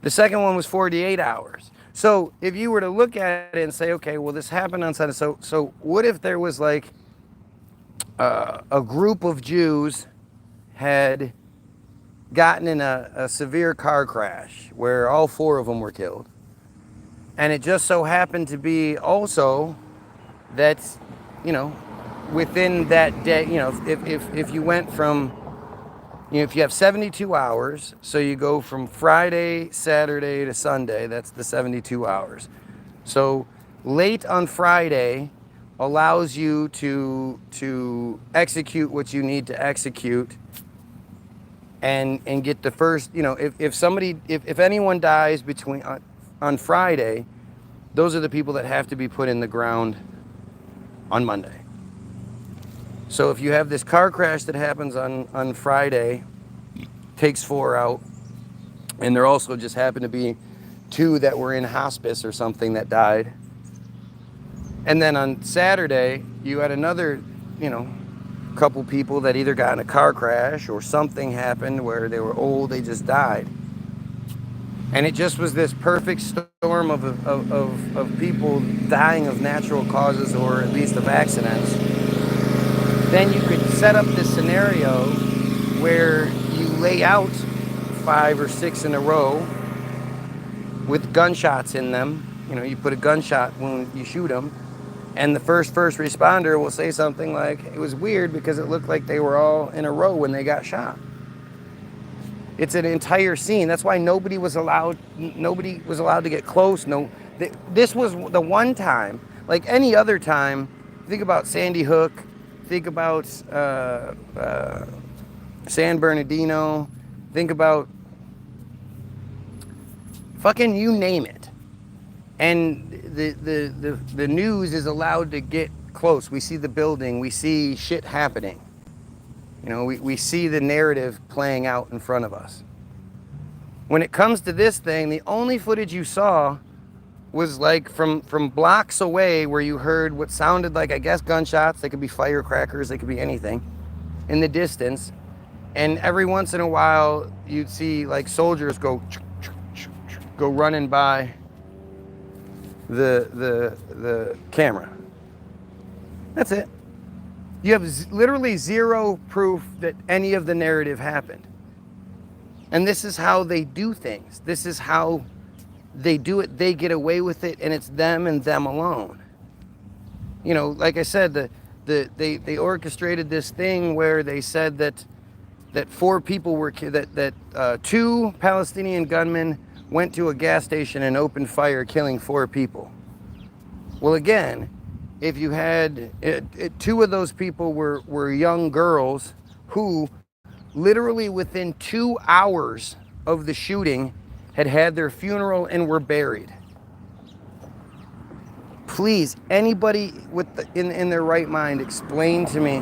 The second one was 48 hours. So if you were to look at it and say, okay, well, this happened on Sunday. So what if there was like a group of Jews had gotten in a severe car crash where all 4 of them were killed, and it just so happened to be also that, within that day, if you went from, if you have 72 hours, so you go from Friday, Saturday to Sunday, that's the 72 hours. So late on Friday allows you to execute what you need to execute and get the first, if anyone dies on Friday, those are the people that have to be put in the ground on Monday. So if you have this car crash that happens on Friday, takes 4 out, and there also just happened to be 2 that were in hospice or something that died. And then on Saturday, you had another, couple people that either got in a car crash or something happened where they were old, they just died. And it just was this perfect storm of people dying of natural causes or at least of accidents. Then you could set up this scenario where you lay out 5 or 6 in a row with gunshots in them. You put a gunshot wound, you shoot them. And the first responder will say something like, it was weird because it looked like they were all in a row when they got shot. It's an entire scene. That's why nobody was allowed to get close. This was the one time, like any other time. Think about Sandy Hook. Think about San Bernardino. Think about fucking you name it. And the news is allowed to get close. We see the building. We see shit happening. You know, we see the narrative playing out in front of us. When it comes to this thing, the only footage you saw was like from blocks away where you heard what sounded like, I guess, gunshots. They could be firecrackers. They could be anything in the distance. And every once in a while, you'd see like soldiers go running by the camera. That's it. You have literally zero proof that any of the narrative happened. And this is how they do things. This is how they do it. They get away with it, and it's them and them alone. You know, like I said, they orchestrated this thing where they said that 4 people were that 2 Palestinian gunmen went to a gas station and opened fire, killing 4 people. Well, again, if you had 2 of those people were young girls who literally within 2 hours of the shooting had their funeral and were buried. Please, anybody in their right mind, explain to me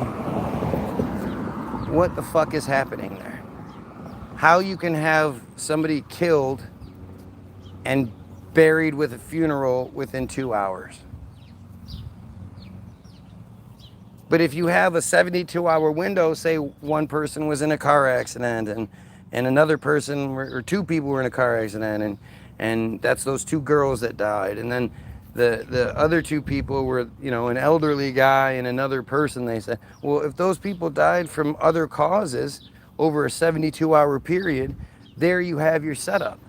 what the fuck is happening there. How you can have somebody killed and buried with a funeral within 2 hours. But if you have a 72-hour window, say one person was in a car accident and another person or 2 people were in a car accident and that's those 2 girls that died. And then the other 2 people were, you know, an elderly guy and another person, they said, well, if those people died from other causes over a 72-hour period, there you have your setup.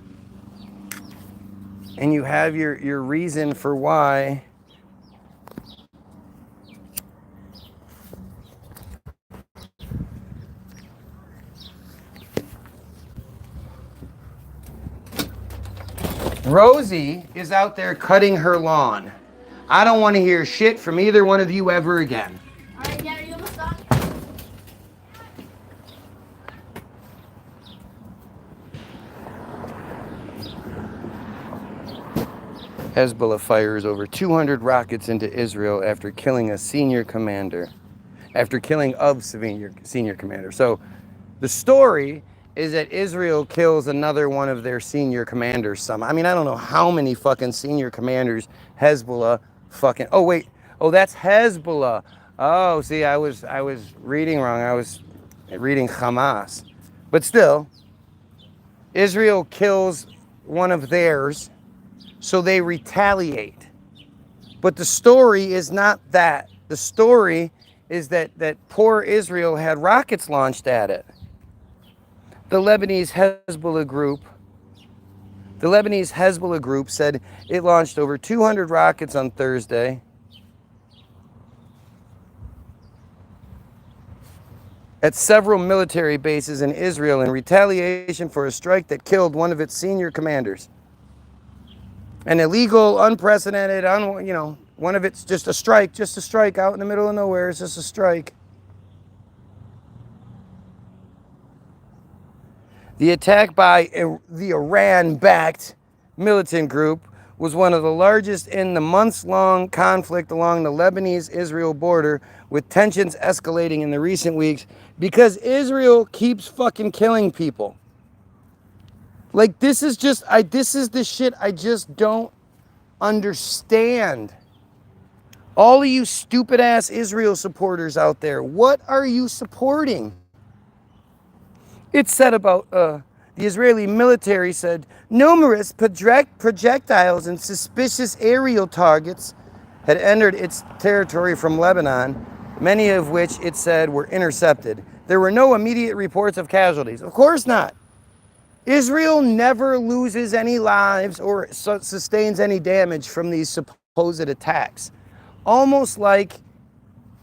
And you have your reason for why Rosie is out there cutting her lawn. I don't want to hear shit from either one of you ever again.
Alright, Dad, are you almost done?
Hezbollah fires over 200 rockets into Israel after killing a senior commander. After killing of senior commander. So the story is that Israel kills another one of their senior commanders. I mean, I don't know how many fucking senior commanders Hezbollah fucking... Oh, wait. Oh, that's Hezbollah. Oh, see, I was reading wrong. I was reading Hamas. But still, Israel kills one of theirs, so they retaliate. But the story is not that. The story is that poor Israel had rockets launched at it. The Lebanese Hezbollah group said it launched over 200 rockets on Thursday. At several military bases in Israel in retaliation for a strike that killed one of its senior commanders. An illegal, unprecedented, one of it's just a strike out in the middle of nowhere. It's just a strike. The attack by the Iran-backed militant group was one of the largest in the months-long conflict along the Lebanese-Israel border, with tensions escalating in the recent weeks because Israel keeps fucking killing people. Like, this is the shit I just don't understand. All of you stupid-ass Israel supporters out there, what are you supporting? It said about, the Israeli military said, numerous projectiles and suspicious aerial targets had entered its territory from Lebanon, many of which it said were intercepted. There were no immediate reports of casualties. Of course not. Israel never loses any lives or sustains any damage from these supposed attacks. almost like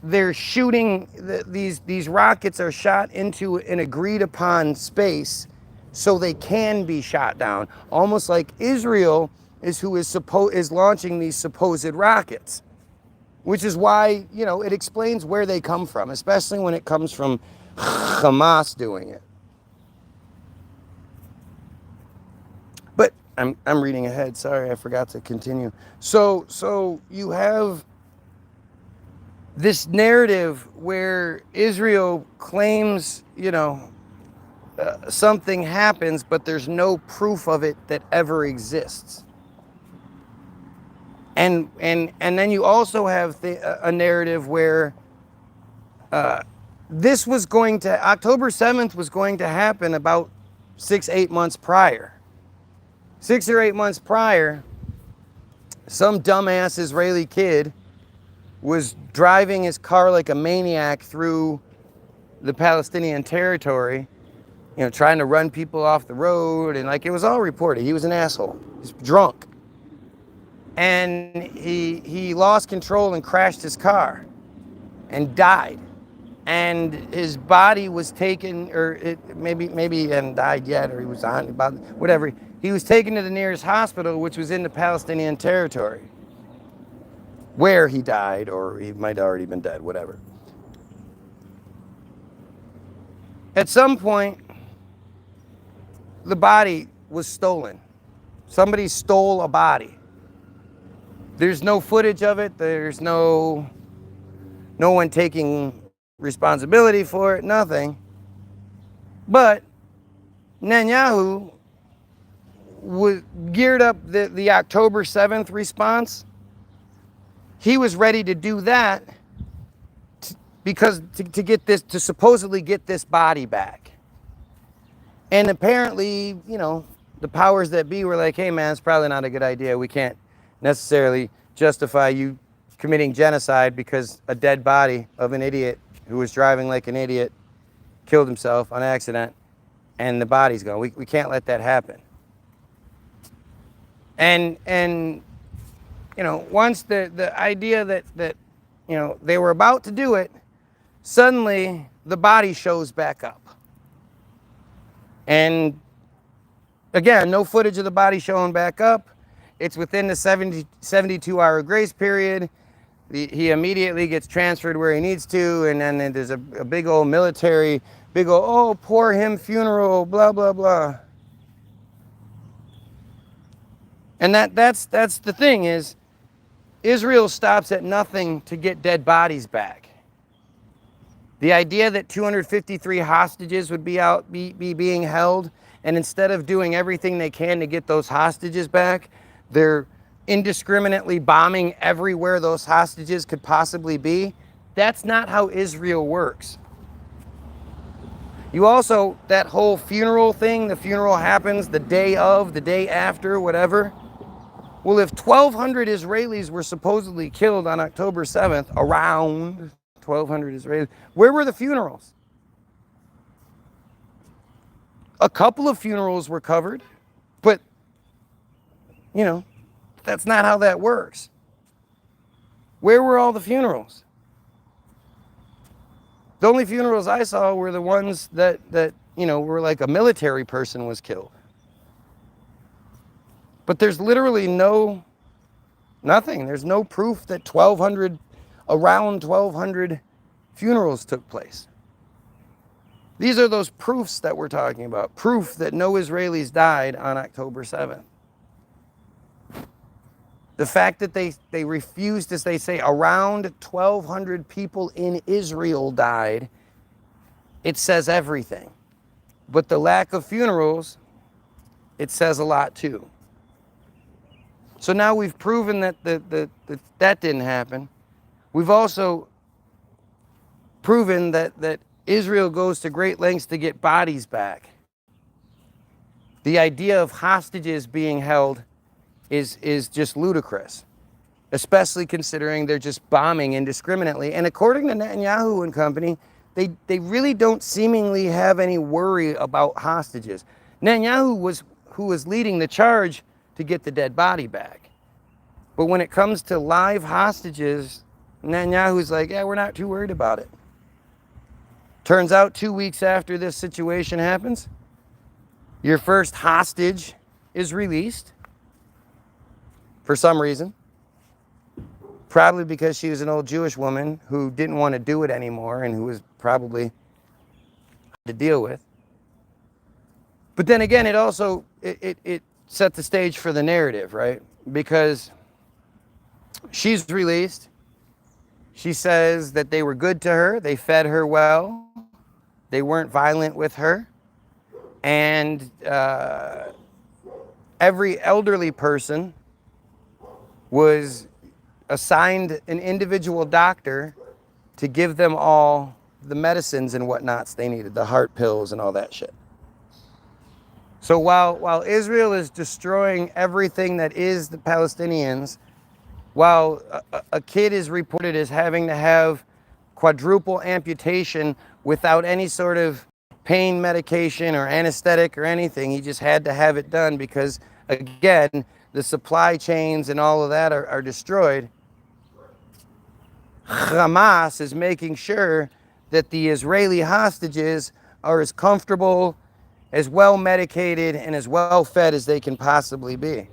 they're shooting, these rockets are shot into an agreed upon space so they can be shot down. Almost like Israel is who is launching these supposed rockets. Which is why, you know, it explains where they come from, especially when it comes from Hamas doing it. But I'm reading ahead. Sorry, I forgot to continue. So you have this narrative where Israel claims, you know, something happens, but there's no proof of it that ever exists. And then you also have a narrative where this was going to, October 7th was going to happen about 6-8 months prior. 6 or 8 months prior, some dumbass Israeli kid was driving his car like a maniac through the Palestinian territory, you know, trying to run people off the road, and like it was all reported. He was an asshole. He's drunk. And he lost control and crashed his car and died. And his body was taken, or maybe he hadn't died yet, or he was on about whatever. He was taken to the nearest hospital, which was in the Palestinian territory, where he died, or he might have already been dead, whatever. At some point, the body was stolen. Somebody stole a body. There's no footage of it. There's no one taking responsibility for it, nothing. But Netanyahu was geared up the October 7th response. He was ready to do that to supposedly get this body back. And apparently, you know, the powers that be were like, hey man, it's probably not a good idea. We can't necessarily justify you committing genocide because a dead body of an idiot who was driving like an idiot killed himself on accident and the body's gone. We can't let that happen. And you know, once the idea that you know they were about to do it, suddenly the body shows back up. And again, no footage of the body showing back up. It's within the 72-hour grace period. He immediately gets transferred where he needs to, and then there's a big old military, oh, poor him funeral, blah, blah, blah. And that's the thing is, Israel stops at nothing to get dead bodies back. The idea that 253 hostages would be being held, and instead of doing everything they can to get those hostages back, they're indiscriminately bombing everywhere those hostages could possibly be. That's not how Israel works. You also, that whole funeral thing, the funeral happens the day of, the day after, whatever. Well, if 1,200 Israelis were supposedly killed on October 7th, around 1,200 Israelis, where were the funerals? A couple of funerals were covered, but, you know, that's not how that works. Where were all the funerals? The only funerals I saw were the ones that you know, were like a military person was killed. But there's literally nothing. There's no proof that around 1,200 funerals took place. These are those proofs that we're talking about. Proof that no Israelis died on October 7th. The fact that they refused, as they say, around 1,200 people in Israel died, it says everything. But the lack of funerals, it says a lot too. So now we've proven that that didn't happen. We've also proven that Israel goes to great lengths to get bodies back. The idea of hostages being held is just ludicrous, especially considering they're just bombing indiscriminately. And according to Netanyahu and company, they really don't seemingly have any worry about hostages. Netanyahu who was leading the charge to get the dead body back. But when it comes to live hostages, Netanyahu's like, yeah, we're not too worried about it. Turns out 2 weeks after this situation happens, your first hostage is released for some reason. Probably because she was an old Jewish woman who didn't want to do it anymore and who was probably hard to deal with. But then again, it also, it set the stage for the narrative, right? Because she's released. She says that they were good to her. They fed her well. They weren't violent with her. And every elderly person was assigned an individual doctor to give them all the medicines and whatnots they needed, the heart pills and all that shit. So while Israel is destroying everything that is the Palestinians, while a kid is reported as having to have quadruple amputation without any sort of pain medication or anesthetic or anything, he just had to have it done because, again, the supply chains and all of that are destroyed. Hamas is making sure that the Israeli hostages are as comfortable, as well medicated, and as well fed as they can possibly be.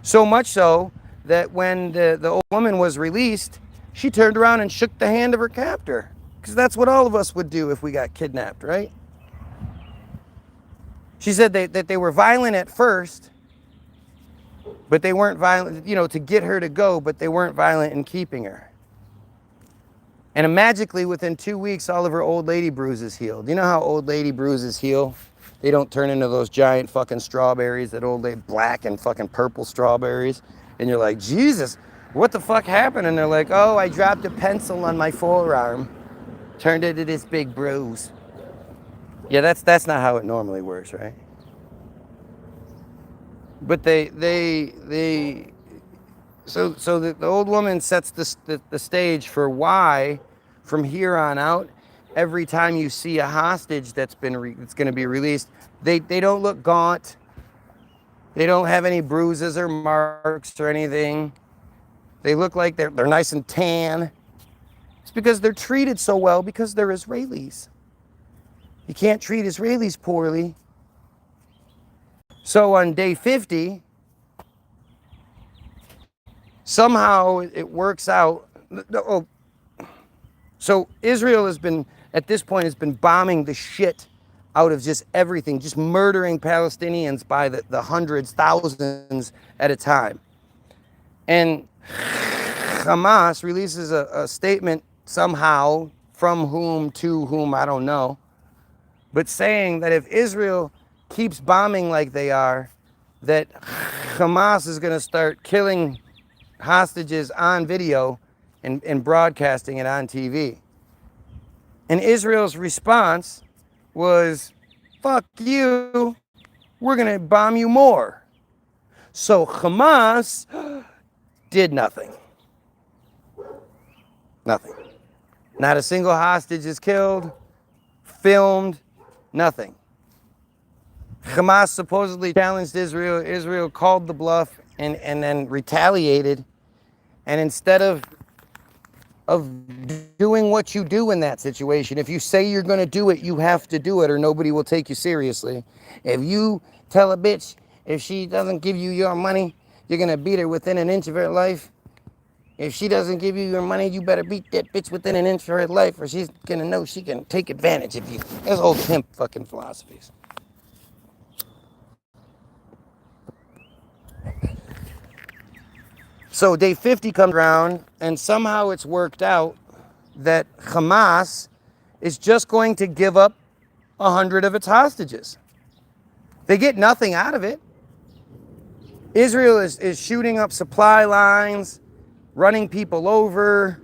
So much so that when the old woman was released, she turned around and shook the hand of her captor. Because that's what all of us would do if we got kidnapped, right? She said that they were violent at first, but they weren't violent, to get her to go, but they weren't violent in keeping her. And magically, within 2 weeks, all of her old lady bruises healed. You know how old lady bruises heal? They don't turn into those giant fucking strawberries, that old lady, black and fucking purple strawberries. And you're like, Jesus, what the fuck happened? And they're like, oh, I dropped a pencil on my forearm. Turned into this big bruise. Yeah, that's not how it normally works, right? But so the old woman sets the stage for why, from here on out, every time you see a hostage that's going to be released, they don't look gaunt. They don't have any bruises or marks or anything. They look like they're nice and tan. It's because they're treated so well because they're Israelis. You can't treat Israelis poorly. So on day 50, somehow it works out. So Israel at this point has been bombing the shit out of just everything, just murdering Palestinians by the hundreds, thousands at a time. And Hamas releases a statement somehow, from whom to whom, I don't know, but saying that if Israel keeps bombing like they are, that Hamas is going to start killing hostages on video and broadcasting it on TV. And Israel's response was, fuck you, we're going to bomb you more. So Hamas did nothing. Nothing. Not a single hostage is killed, filmed, nothing. Hamas supposedly challenged Israel. Israel called the bluff and then retaliated. And instead of doing what you do in that situation, if you say you're going to do it, you have to do it or nobody will take you seriously. If you tell a bitch, if she doesn't give you your money, you're going to beat her within an inch of her life. If she doesn't give you your money, you better beat that bitch within an inch of her life or she's going to know she can take advantage of you. That's old pimp fucking philosophies. So day 50 comes around and somehow it's worked out that Hamas is just going to give up 100 of its hostages. They get nothing out of it. Israel is shooting up supply lines, running people over.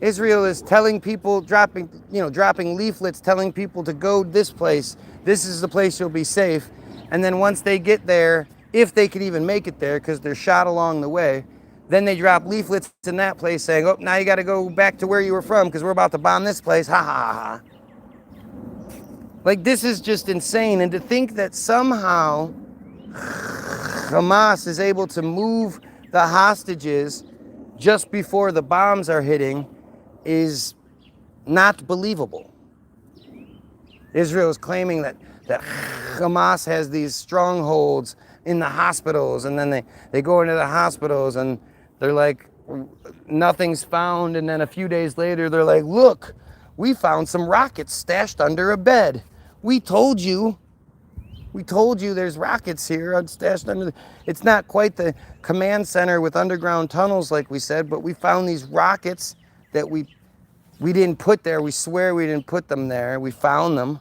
Israel is telling people, dropping leaflets, telling people to go this place. This is the place you'll be safe. And then once they get there, if they can even make it there, because they're shot along the way, then they drop leaflets in that place saying, oh, now you got to go back to where you were from because we're about to bomb this place. Ha, ha, ha. Like, this is just insane. And to think that somehow Hamas is able to move the hostages just before the bombs are hitting is not believable. Israel is claiming that Hamas has these strongholds in the hospitals, and then they go into the hospitals and they're like, nothing's found, and then a few days later they're like, look, we found some rockets stashed under a bed. We told you there's rockets here stashed under it's not quite the command center with underground tunnels like we said, but we found these rockets that we didn't put there. We swear we didn't put them there. We found them.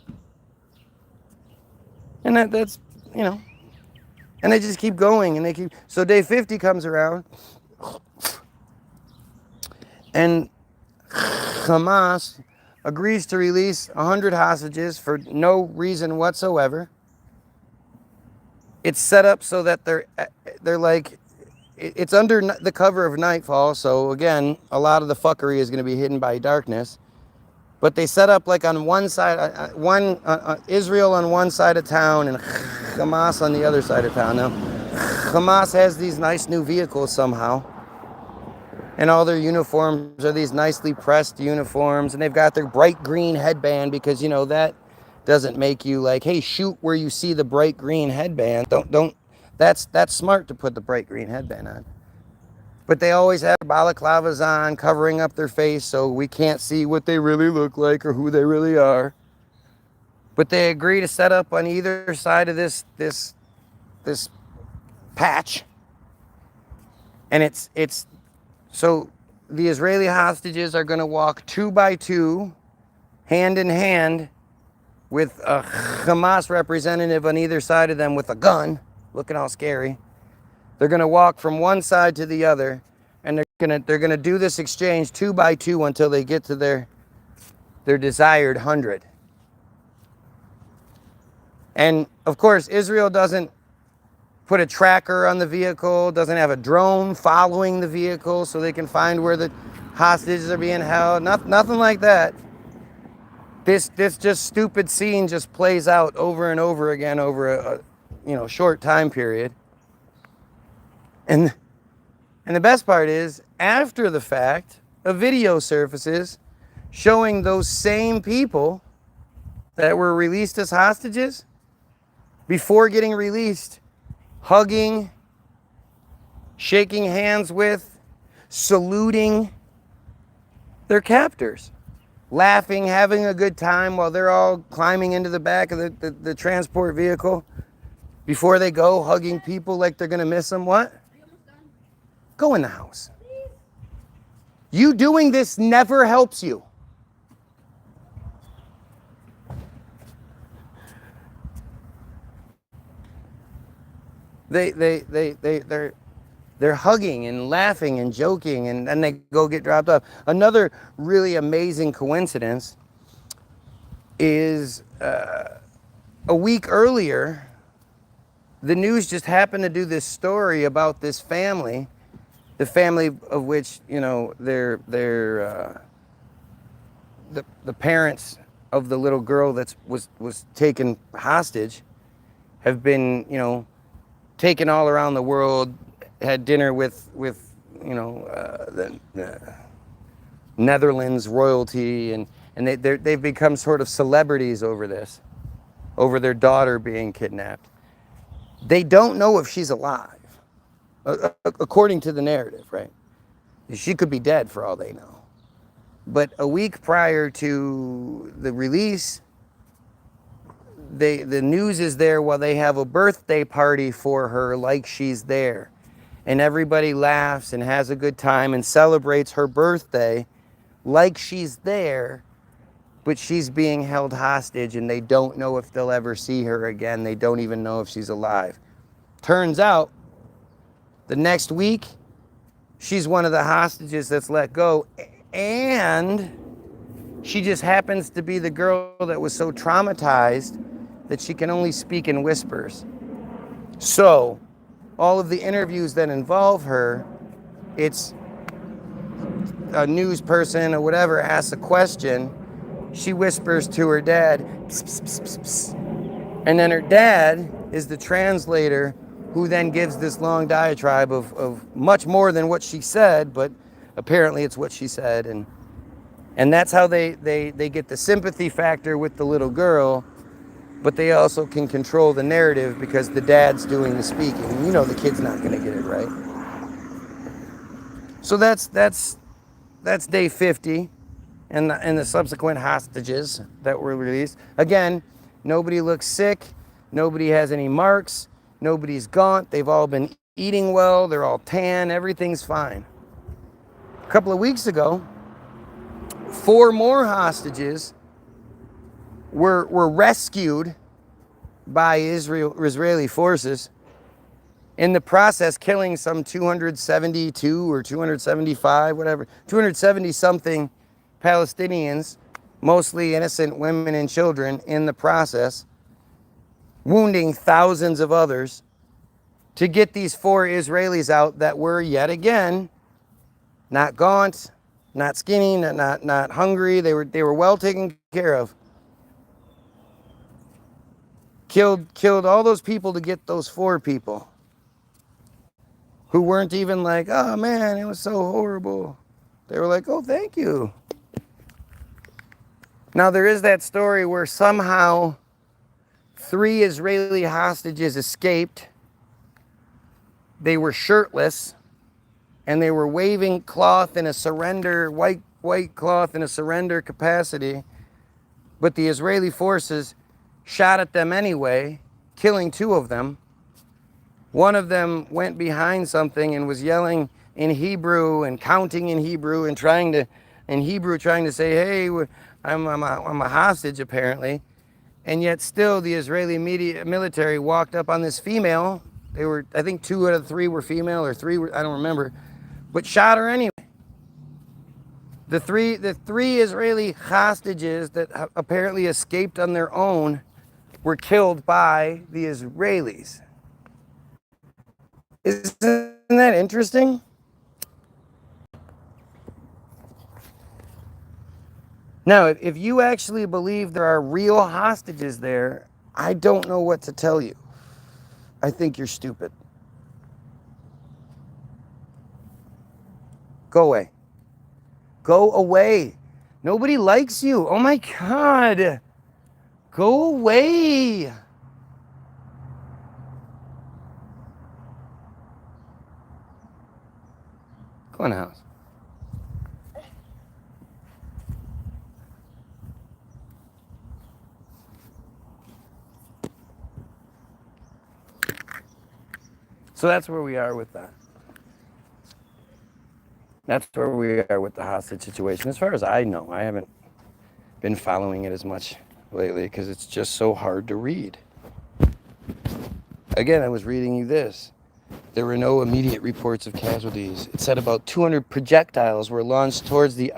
And that's, you know, and they just keep going, and they keep, so day 50 comes around, and Hamas agrees to release 100 hostages for no reason whatsoever. It's set up so that they're like, it's under the cover of nightfall, so again, a lot of the fuckery is going to be hidden by darkness. But they set up like on one side, Israel on one side of town and Hamas on the other side of town. Now, Hamas has these nice new vehicles somehow, and all their uniforms are these nicely pressed uniforms, and they've got their bright green headband because, you know, that doesn't make you like, hey, shoot where you see the bright green headband. Don't. That's smart to put the bright green headband on. But they always have balaclavas on, covering up their face so we can't see what they really look like or who they really are. But they agree to set up on either side of this patch. And it's so the Israeli hostages are going to walk 2 by 2, hand in hand, with a Hamas representative on either side of them with a gun, looking all scary. They're going to walk from one side to the other, and they're going to do this exchange 2 by 2 until they get to their desired 100. And of course, Israel doesn't put a tracker on the vehicle, doesn't have a drone following the vehicle so they can find where the hostages are being held. Nothing like that. This just stupid scene just plays out over and over again over a short time period. And the best part is, after the fact, a video surfaces showing those same people that were released as hostages, before getting released, hugging, shaking hands with, saluting their captors, laughing, having a good time while they're all climbing into the back of the transport vehicle. Before they go, hugging people like they're going to miss them. What? Go in the house. You doing this never helps you. They're hugging and laughing and joking, and then they go get dropped off. Another really amazing coincidence is a week earlier, the news just happened to do this story about this family, the family of which, the parents of the little girl that was taken hostage have been, taken all around the world, had dinner with the Netherlands royalty, and they've become sort of celebrities over this, over their daughter being kidnapped. They don't know if she's alive, according to the narrative, right? She could be dead for all they know. But a week prior to the release, the news is there while they have a birthday party for her like she's there. And everybody laughs and has a good time and celebrates her birthday like she's there, but she's being held hostage and they don't know if they'll ever see her again. They don't even know if she's alive. Turns out, the next week, she's one of the hostages that's let go, and she just happens to be the girl that was so traumatized that she can only speak in whispers. So, all of the interviews that involve her, it's a news person or whatever asks a question, she whispers to her dad, pss, pss, pss, pss, pss. And then her dad is the translator who then gives this long diatribe of much more than what she said, but Apparently, it's what she said, and that's how they get the sympathy factor with the little girl, but they also can control the narrative because the dad's doing the speaking. You know the kid's not going to get it right. So that's day 50, and the subsequent hostages that were released. Again, nobody looks sick, nobody has any marks, nobody's gaunt. They've all been eating well. They're all tan. Everything's fine. A couple of weeks ago, 4 more hostages were rescued by Israeli forces, in the process killing some 272 or 275, whatever, 270 something Palestinians, mostly innocent women and children, in the process, wounding thousands of others to get these 4 Israelis out that were yet again not gaunt, not skinny, not hungry. They were well taken care of. Killed all those people to get those 4 people who weren't even like, oh man, it was so horrible. They were like, oh, thank you. Now there is that story where somehow 3 Israeli hostages escaped. They were shirtless and they were waving cloth in a surrender, white cloth in a surrender capacity, but the Israeli forces shot at them anyway, killing 2 of them. One of them went behind something and was yelling in Hebrew and counting in Hebrew and trying to say, hey, I'm a hostage apparently. And yet still the Israeli military walked up on this female. They were, I think 2 out of 3 were female, or 3 were, I don't remember, but shot her anyway. The three Israeli hostages that apparently escaped on their own were killed by the Israelis. Isn't that interesting? Now, if you actually believe there are real hostages there, I don't know what to tell you. I think you're stupid. Go away. Go away. Nobody likes you. Oh my God. Go away. Go in the house. So that's where we are with that. That's where we are with the hostage situation. As far as I know, I haven't been following it as much lately because it's just so hard to read. Again, I was reading you this. There were no immediate reports of casualties. It said about 200 projectiles were launched toward the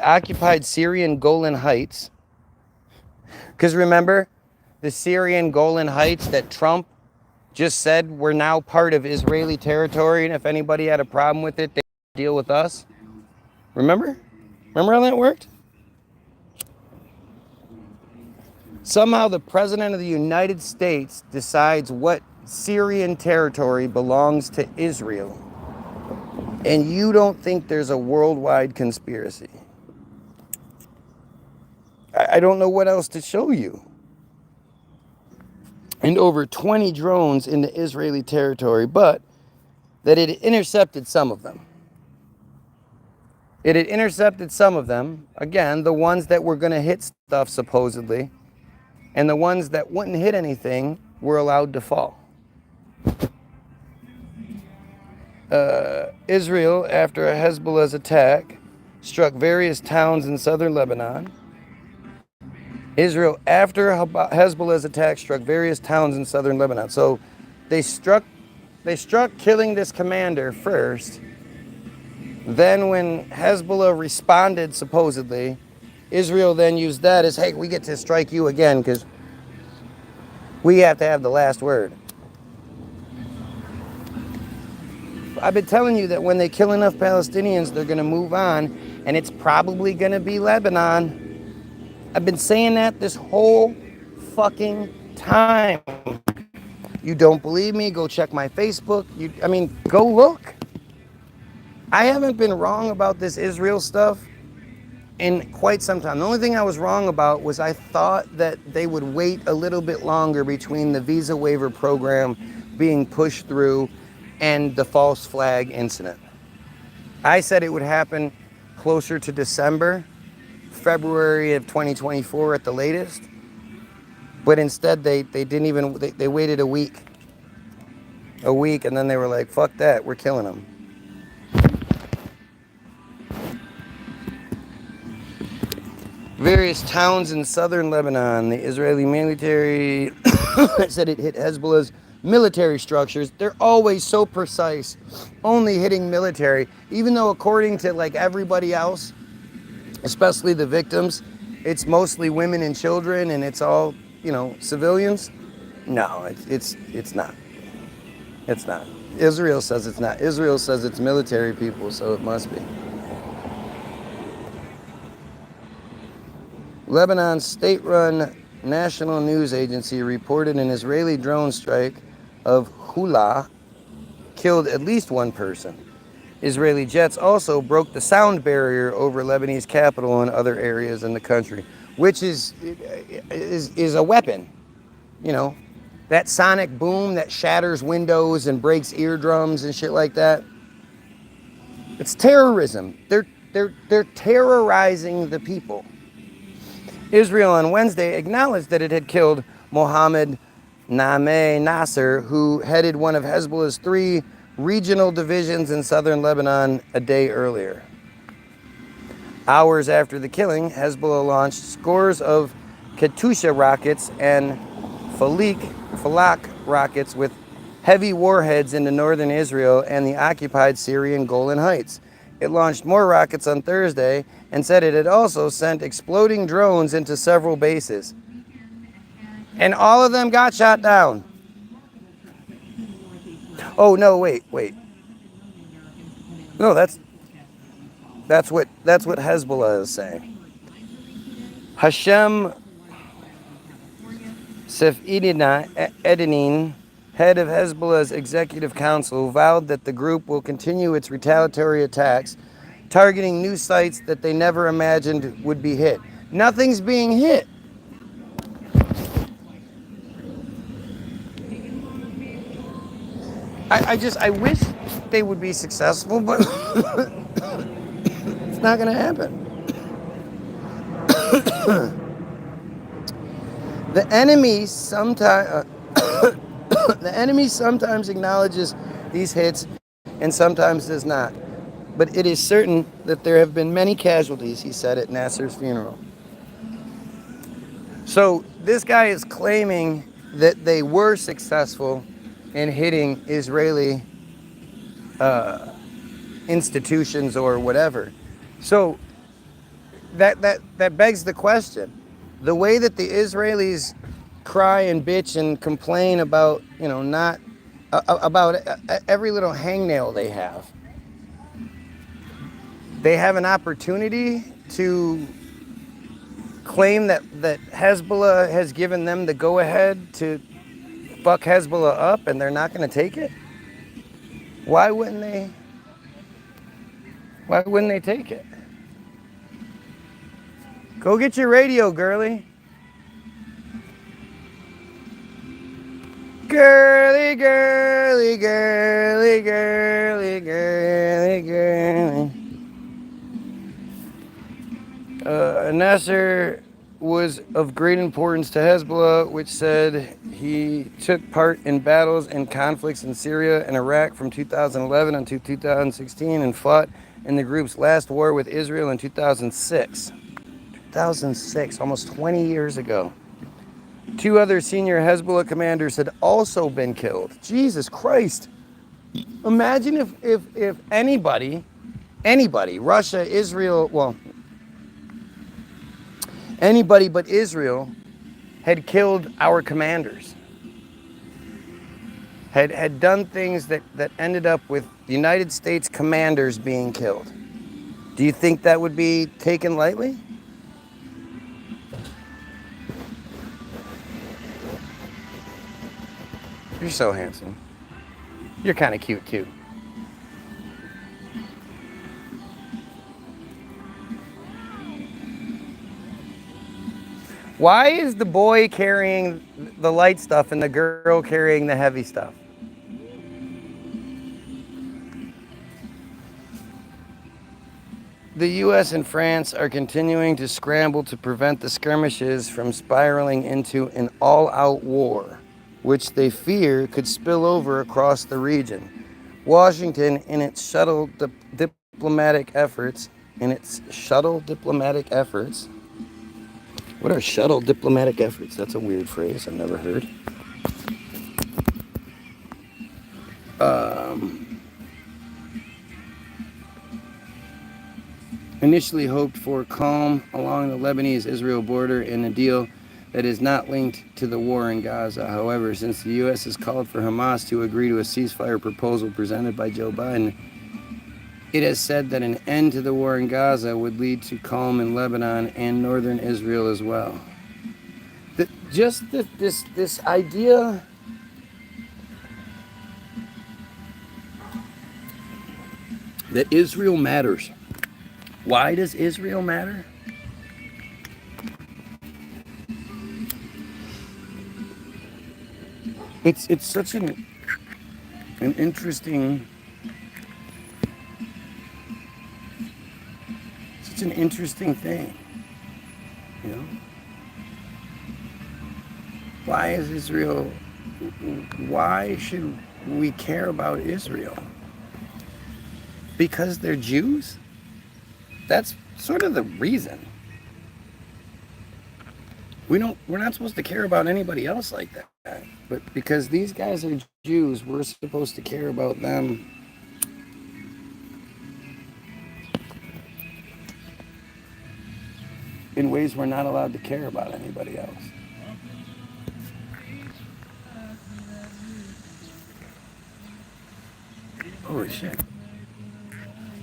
occupied Syrian Golan Heights. Because remember, the Syrian Golan Heights that Trump just said were now part of Israeli territory, and if anybody had a problem with it, they would deal with us. Remember? Remember how that worked? Somehow the President of the United States decides what Syrian territory belongs to Israel, and you don't think there's a worldwide conspiracy. I don't know what else to show you. And over 20 drones into Israeli territory, but that it intercepted some of them. It had intercepted some of them, again, the ones that were going to hit stuff supposedly, and the ones that wouldn't hit anything were allowed to fall. Israel, after a Hezbollah's attack, struck various towns in southern Lebanon. Israel, after Hezbollah's attack, struck various towns in southern Lebanon. So they struck killing this commander first. Then when Hezbollah responded, supposedly, Israel then used that as, hey, we get to strike you again because we have to have the last word. I've been telling you that when they kill enough Palestinians, they're going to move on, and it's probably going to be Lebanon. I've been saying that this whole fucking time. You don't believe me? Go check my Facebook. Go look. I haven't been wrong about this Israel stuff in quite some time. The only thing I was wrong about was I thought that they would wait a little bit longer between the visa waiver program being pushed through and the false flag incident. I said it would happen closer to December, February of 2024 at the latest. But instead they didn't even, they waited a week, and then they were like, fuck that, we're killing them. Various towns in southern Lebanon, the Israeli military said it hit Hezbollah's military structures. They're always so precise, only hitting military, even though according to like everybody else, especially the victims, it's mostly women and children and it's all, you know, civilians. No, it's not. It's not. Israel says it's not. Israel says it's military people, so it must be. Lebanon's state-run national news agency reported an Israeli drone strike of Hula killed at least one person. Israeli jets also broke the sound barrier over Lebanese capital and other areas in the country, which is a weapon. You know, that sonic boom that shatters windows and breaks eardrums and shit like that. It's terrorism. They're terrorizing the people. Israel on Wednesday acknowledged that it had killed Mohammed Naameh Nasser, who headed one of Hezbollah's 3 regional divisions in southern Lebanon a day earlier. Hours after the killing, Hezbollah launched scores of Katyusha rockets and Falak rockets with heavy warheads into northern Israel and the occupied Syrian Golan Heights. It launched more rockets on Thursday and said it had also sent exploding drones into several bases. And all of them got shot down. Oh no, wait. No, that's what Hezbollah is saying. Hashem Sefidin, head of Hezbollah's executive council, vowed that the group will continue its retaliatory attacks, targeting new sites that they never imagined would be hit. Nothing's being hit. I wish they would be successful, but it's not going to happen. The enemy sometimes acknowledges these hits and sometimes does not. But it is certain that there have been many casualties, he said at Nasser's funeral. So this guy is claiming that they were successful in hitting Israeli institutions or whatever. So that begs the question. The way that the Israelis cry and bitch and complain about, you know, not about every little hangnail they have. They have an opportunity to claim that Hezbollah has given them the go-ahead to fuck Hezbollah up and they're not going to take it? Why wouldn't they? Why wouldn't they take it? Go get your radio, girly. Girly, girly, girly, girly, girly, girly. Nasser was of great importance to Hezbollah, which said he took part in battles and conflicts in Syria and Iraq from 2011 until 2016 and fought in the group's last war with Israel in 2006. 2006, almost 20 years ago. 2 other senior Hezbollah commanders had also been killed. Jesus Christ. Imagine if anybody, Russia, Israel, well, anybody but Israel had killed our commanders. Had done things that ended up with the United States commanders being killed. Do you think that would be taken lightly? You're so handsome. You're kind of cute too. Why is the boy carrying the light stuff and the girl carrying the heavy stuff? The U.S. and France are continuing to scramble to prevent the skirmishes from spiraling into an all-out war, which they fear could spill over across the region. Washington, in its shuttle diplomatic efforts, what are shuttle diplomatic efforts? That's a weird phrase I've never heard. Initially hoped for calm along the Lebanese-Israel border and a deal that is not linked to the war in Gaza. However, since the U.S. has called for Hamas to agree to a ceasefire proposal presented by Joe Biden, it has said that an end to the war in Gaza would lead to calm in Lebanon and northern Israel as well. This idea that Israel matters. Why does Israel matter? It's such an interesting thing, you know. Why is Israel? Why should we care about Israel? Because they're Jews? That's sort of the reason. We're not supposed to care about anybody else like that. But because these guys are Jews, we're supposed to care about them. In ways we're not allowed to care about anybody else. Holy shit.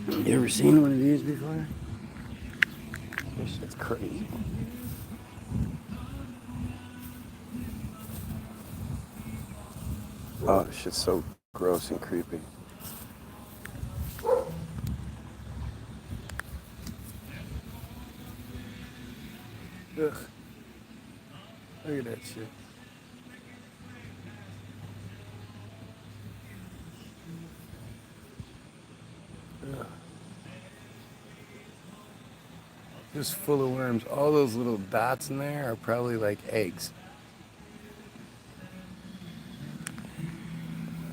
You ever seen one of these before? This shit's crazy. Oh, this shit's so gross and creepy. Ugh. Look at that shit. Ugh. Just full of worms. All those little dots in there are probably like eggs.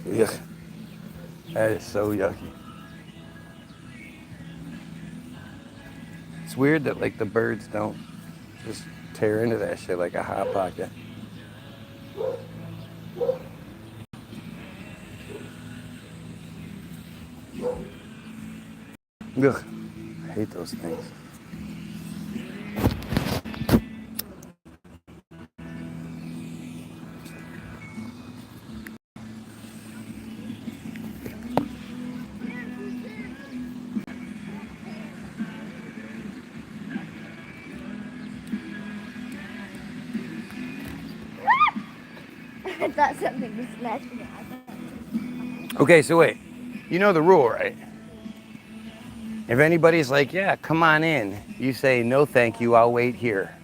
Yuck. That is so yucky. It's weird that like the birds don't just tear into that shit like a hot pocket. Ugh. I hate those things.
I thought something was snatching me.
Okay, so wait. You know the rule, right? If anybody's like, yeah, come on in, you say, no, thank you, I'll wait here.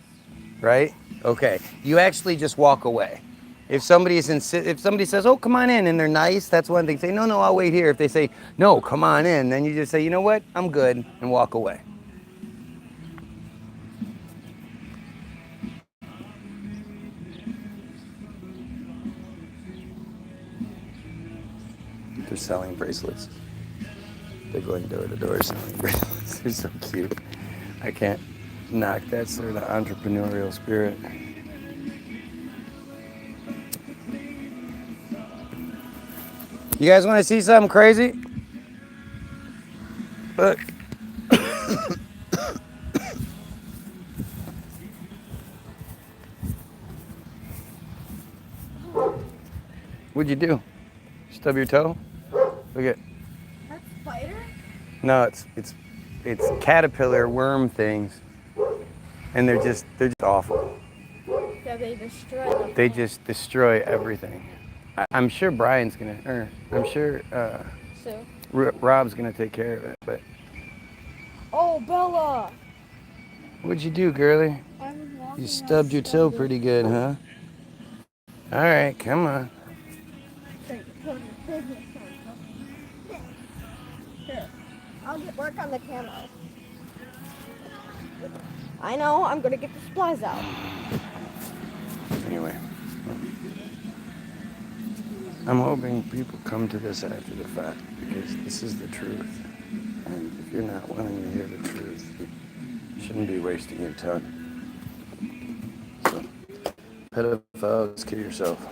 Right? Okay. You actually just walk away. If somebody says, oh, come on in, and they're nice, that's one thing. Say, no, I'll wait here. If they say, no, come on in, then you just say, you know what, I'm good, and walk away. They're selling bracelets. They're going door to door selling bracelets. They're so cute. I can't knock that sort of entrepreneurial spirit. You guys want to see something crazy? Look. What'd you do? Stub your toe? Look at.
That's spider?
No, it's caterpillar worm things, and they're just awful.
So they destroy them.
They just destroy everything. I'm sure Brian's I'm sure
So.
Rob's gonna take care of it. But
Oh, Bella!
What'd you do, girlie?
I'm walking
You stubbed your toe pretty good, huh? All right, come on.
Here, I'll get work on the camo. I know, I'm gonna get the supplies out.
Anyway, I'm hoping people come to this after the fact because this is the truth. And if you're not willing to hear the truth, you shouldn't be wasting your time. So, pedophiles, kill yourself.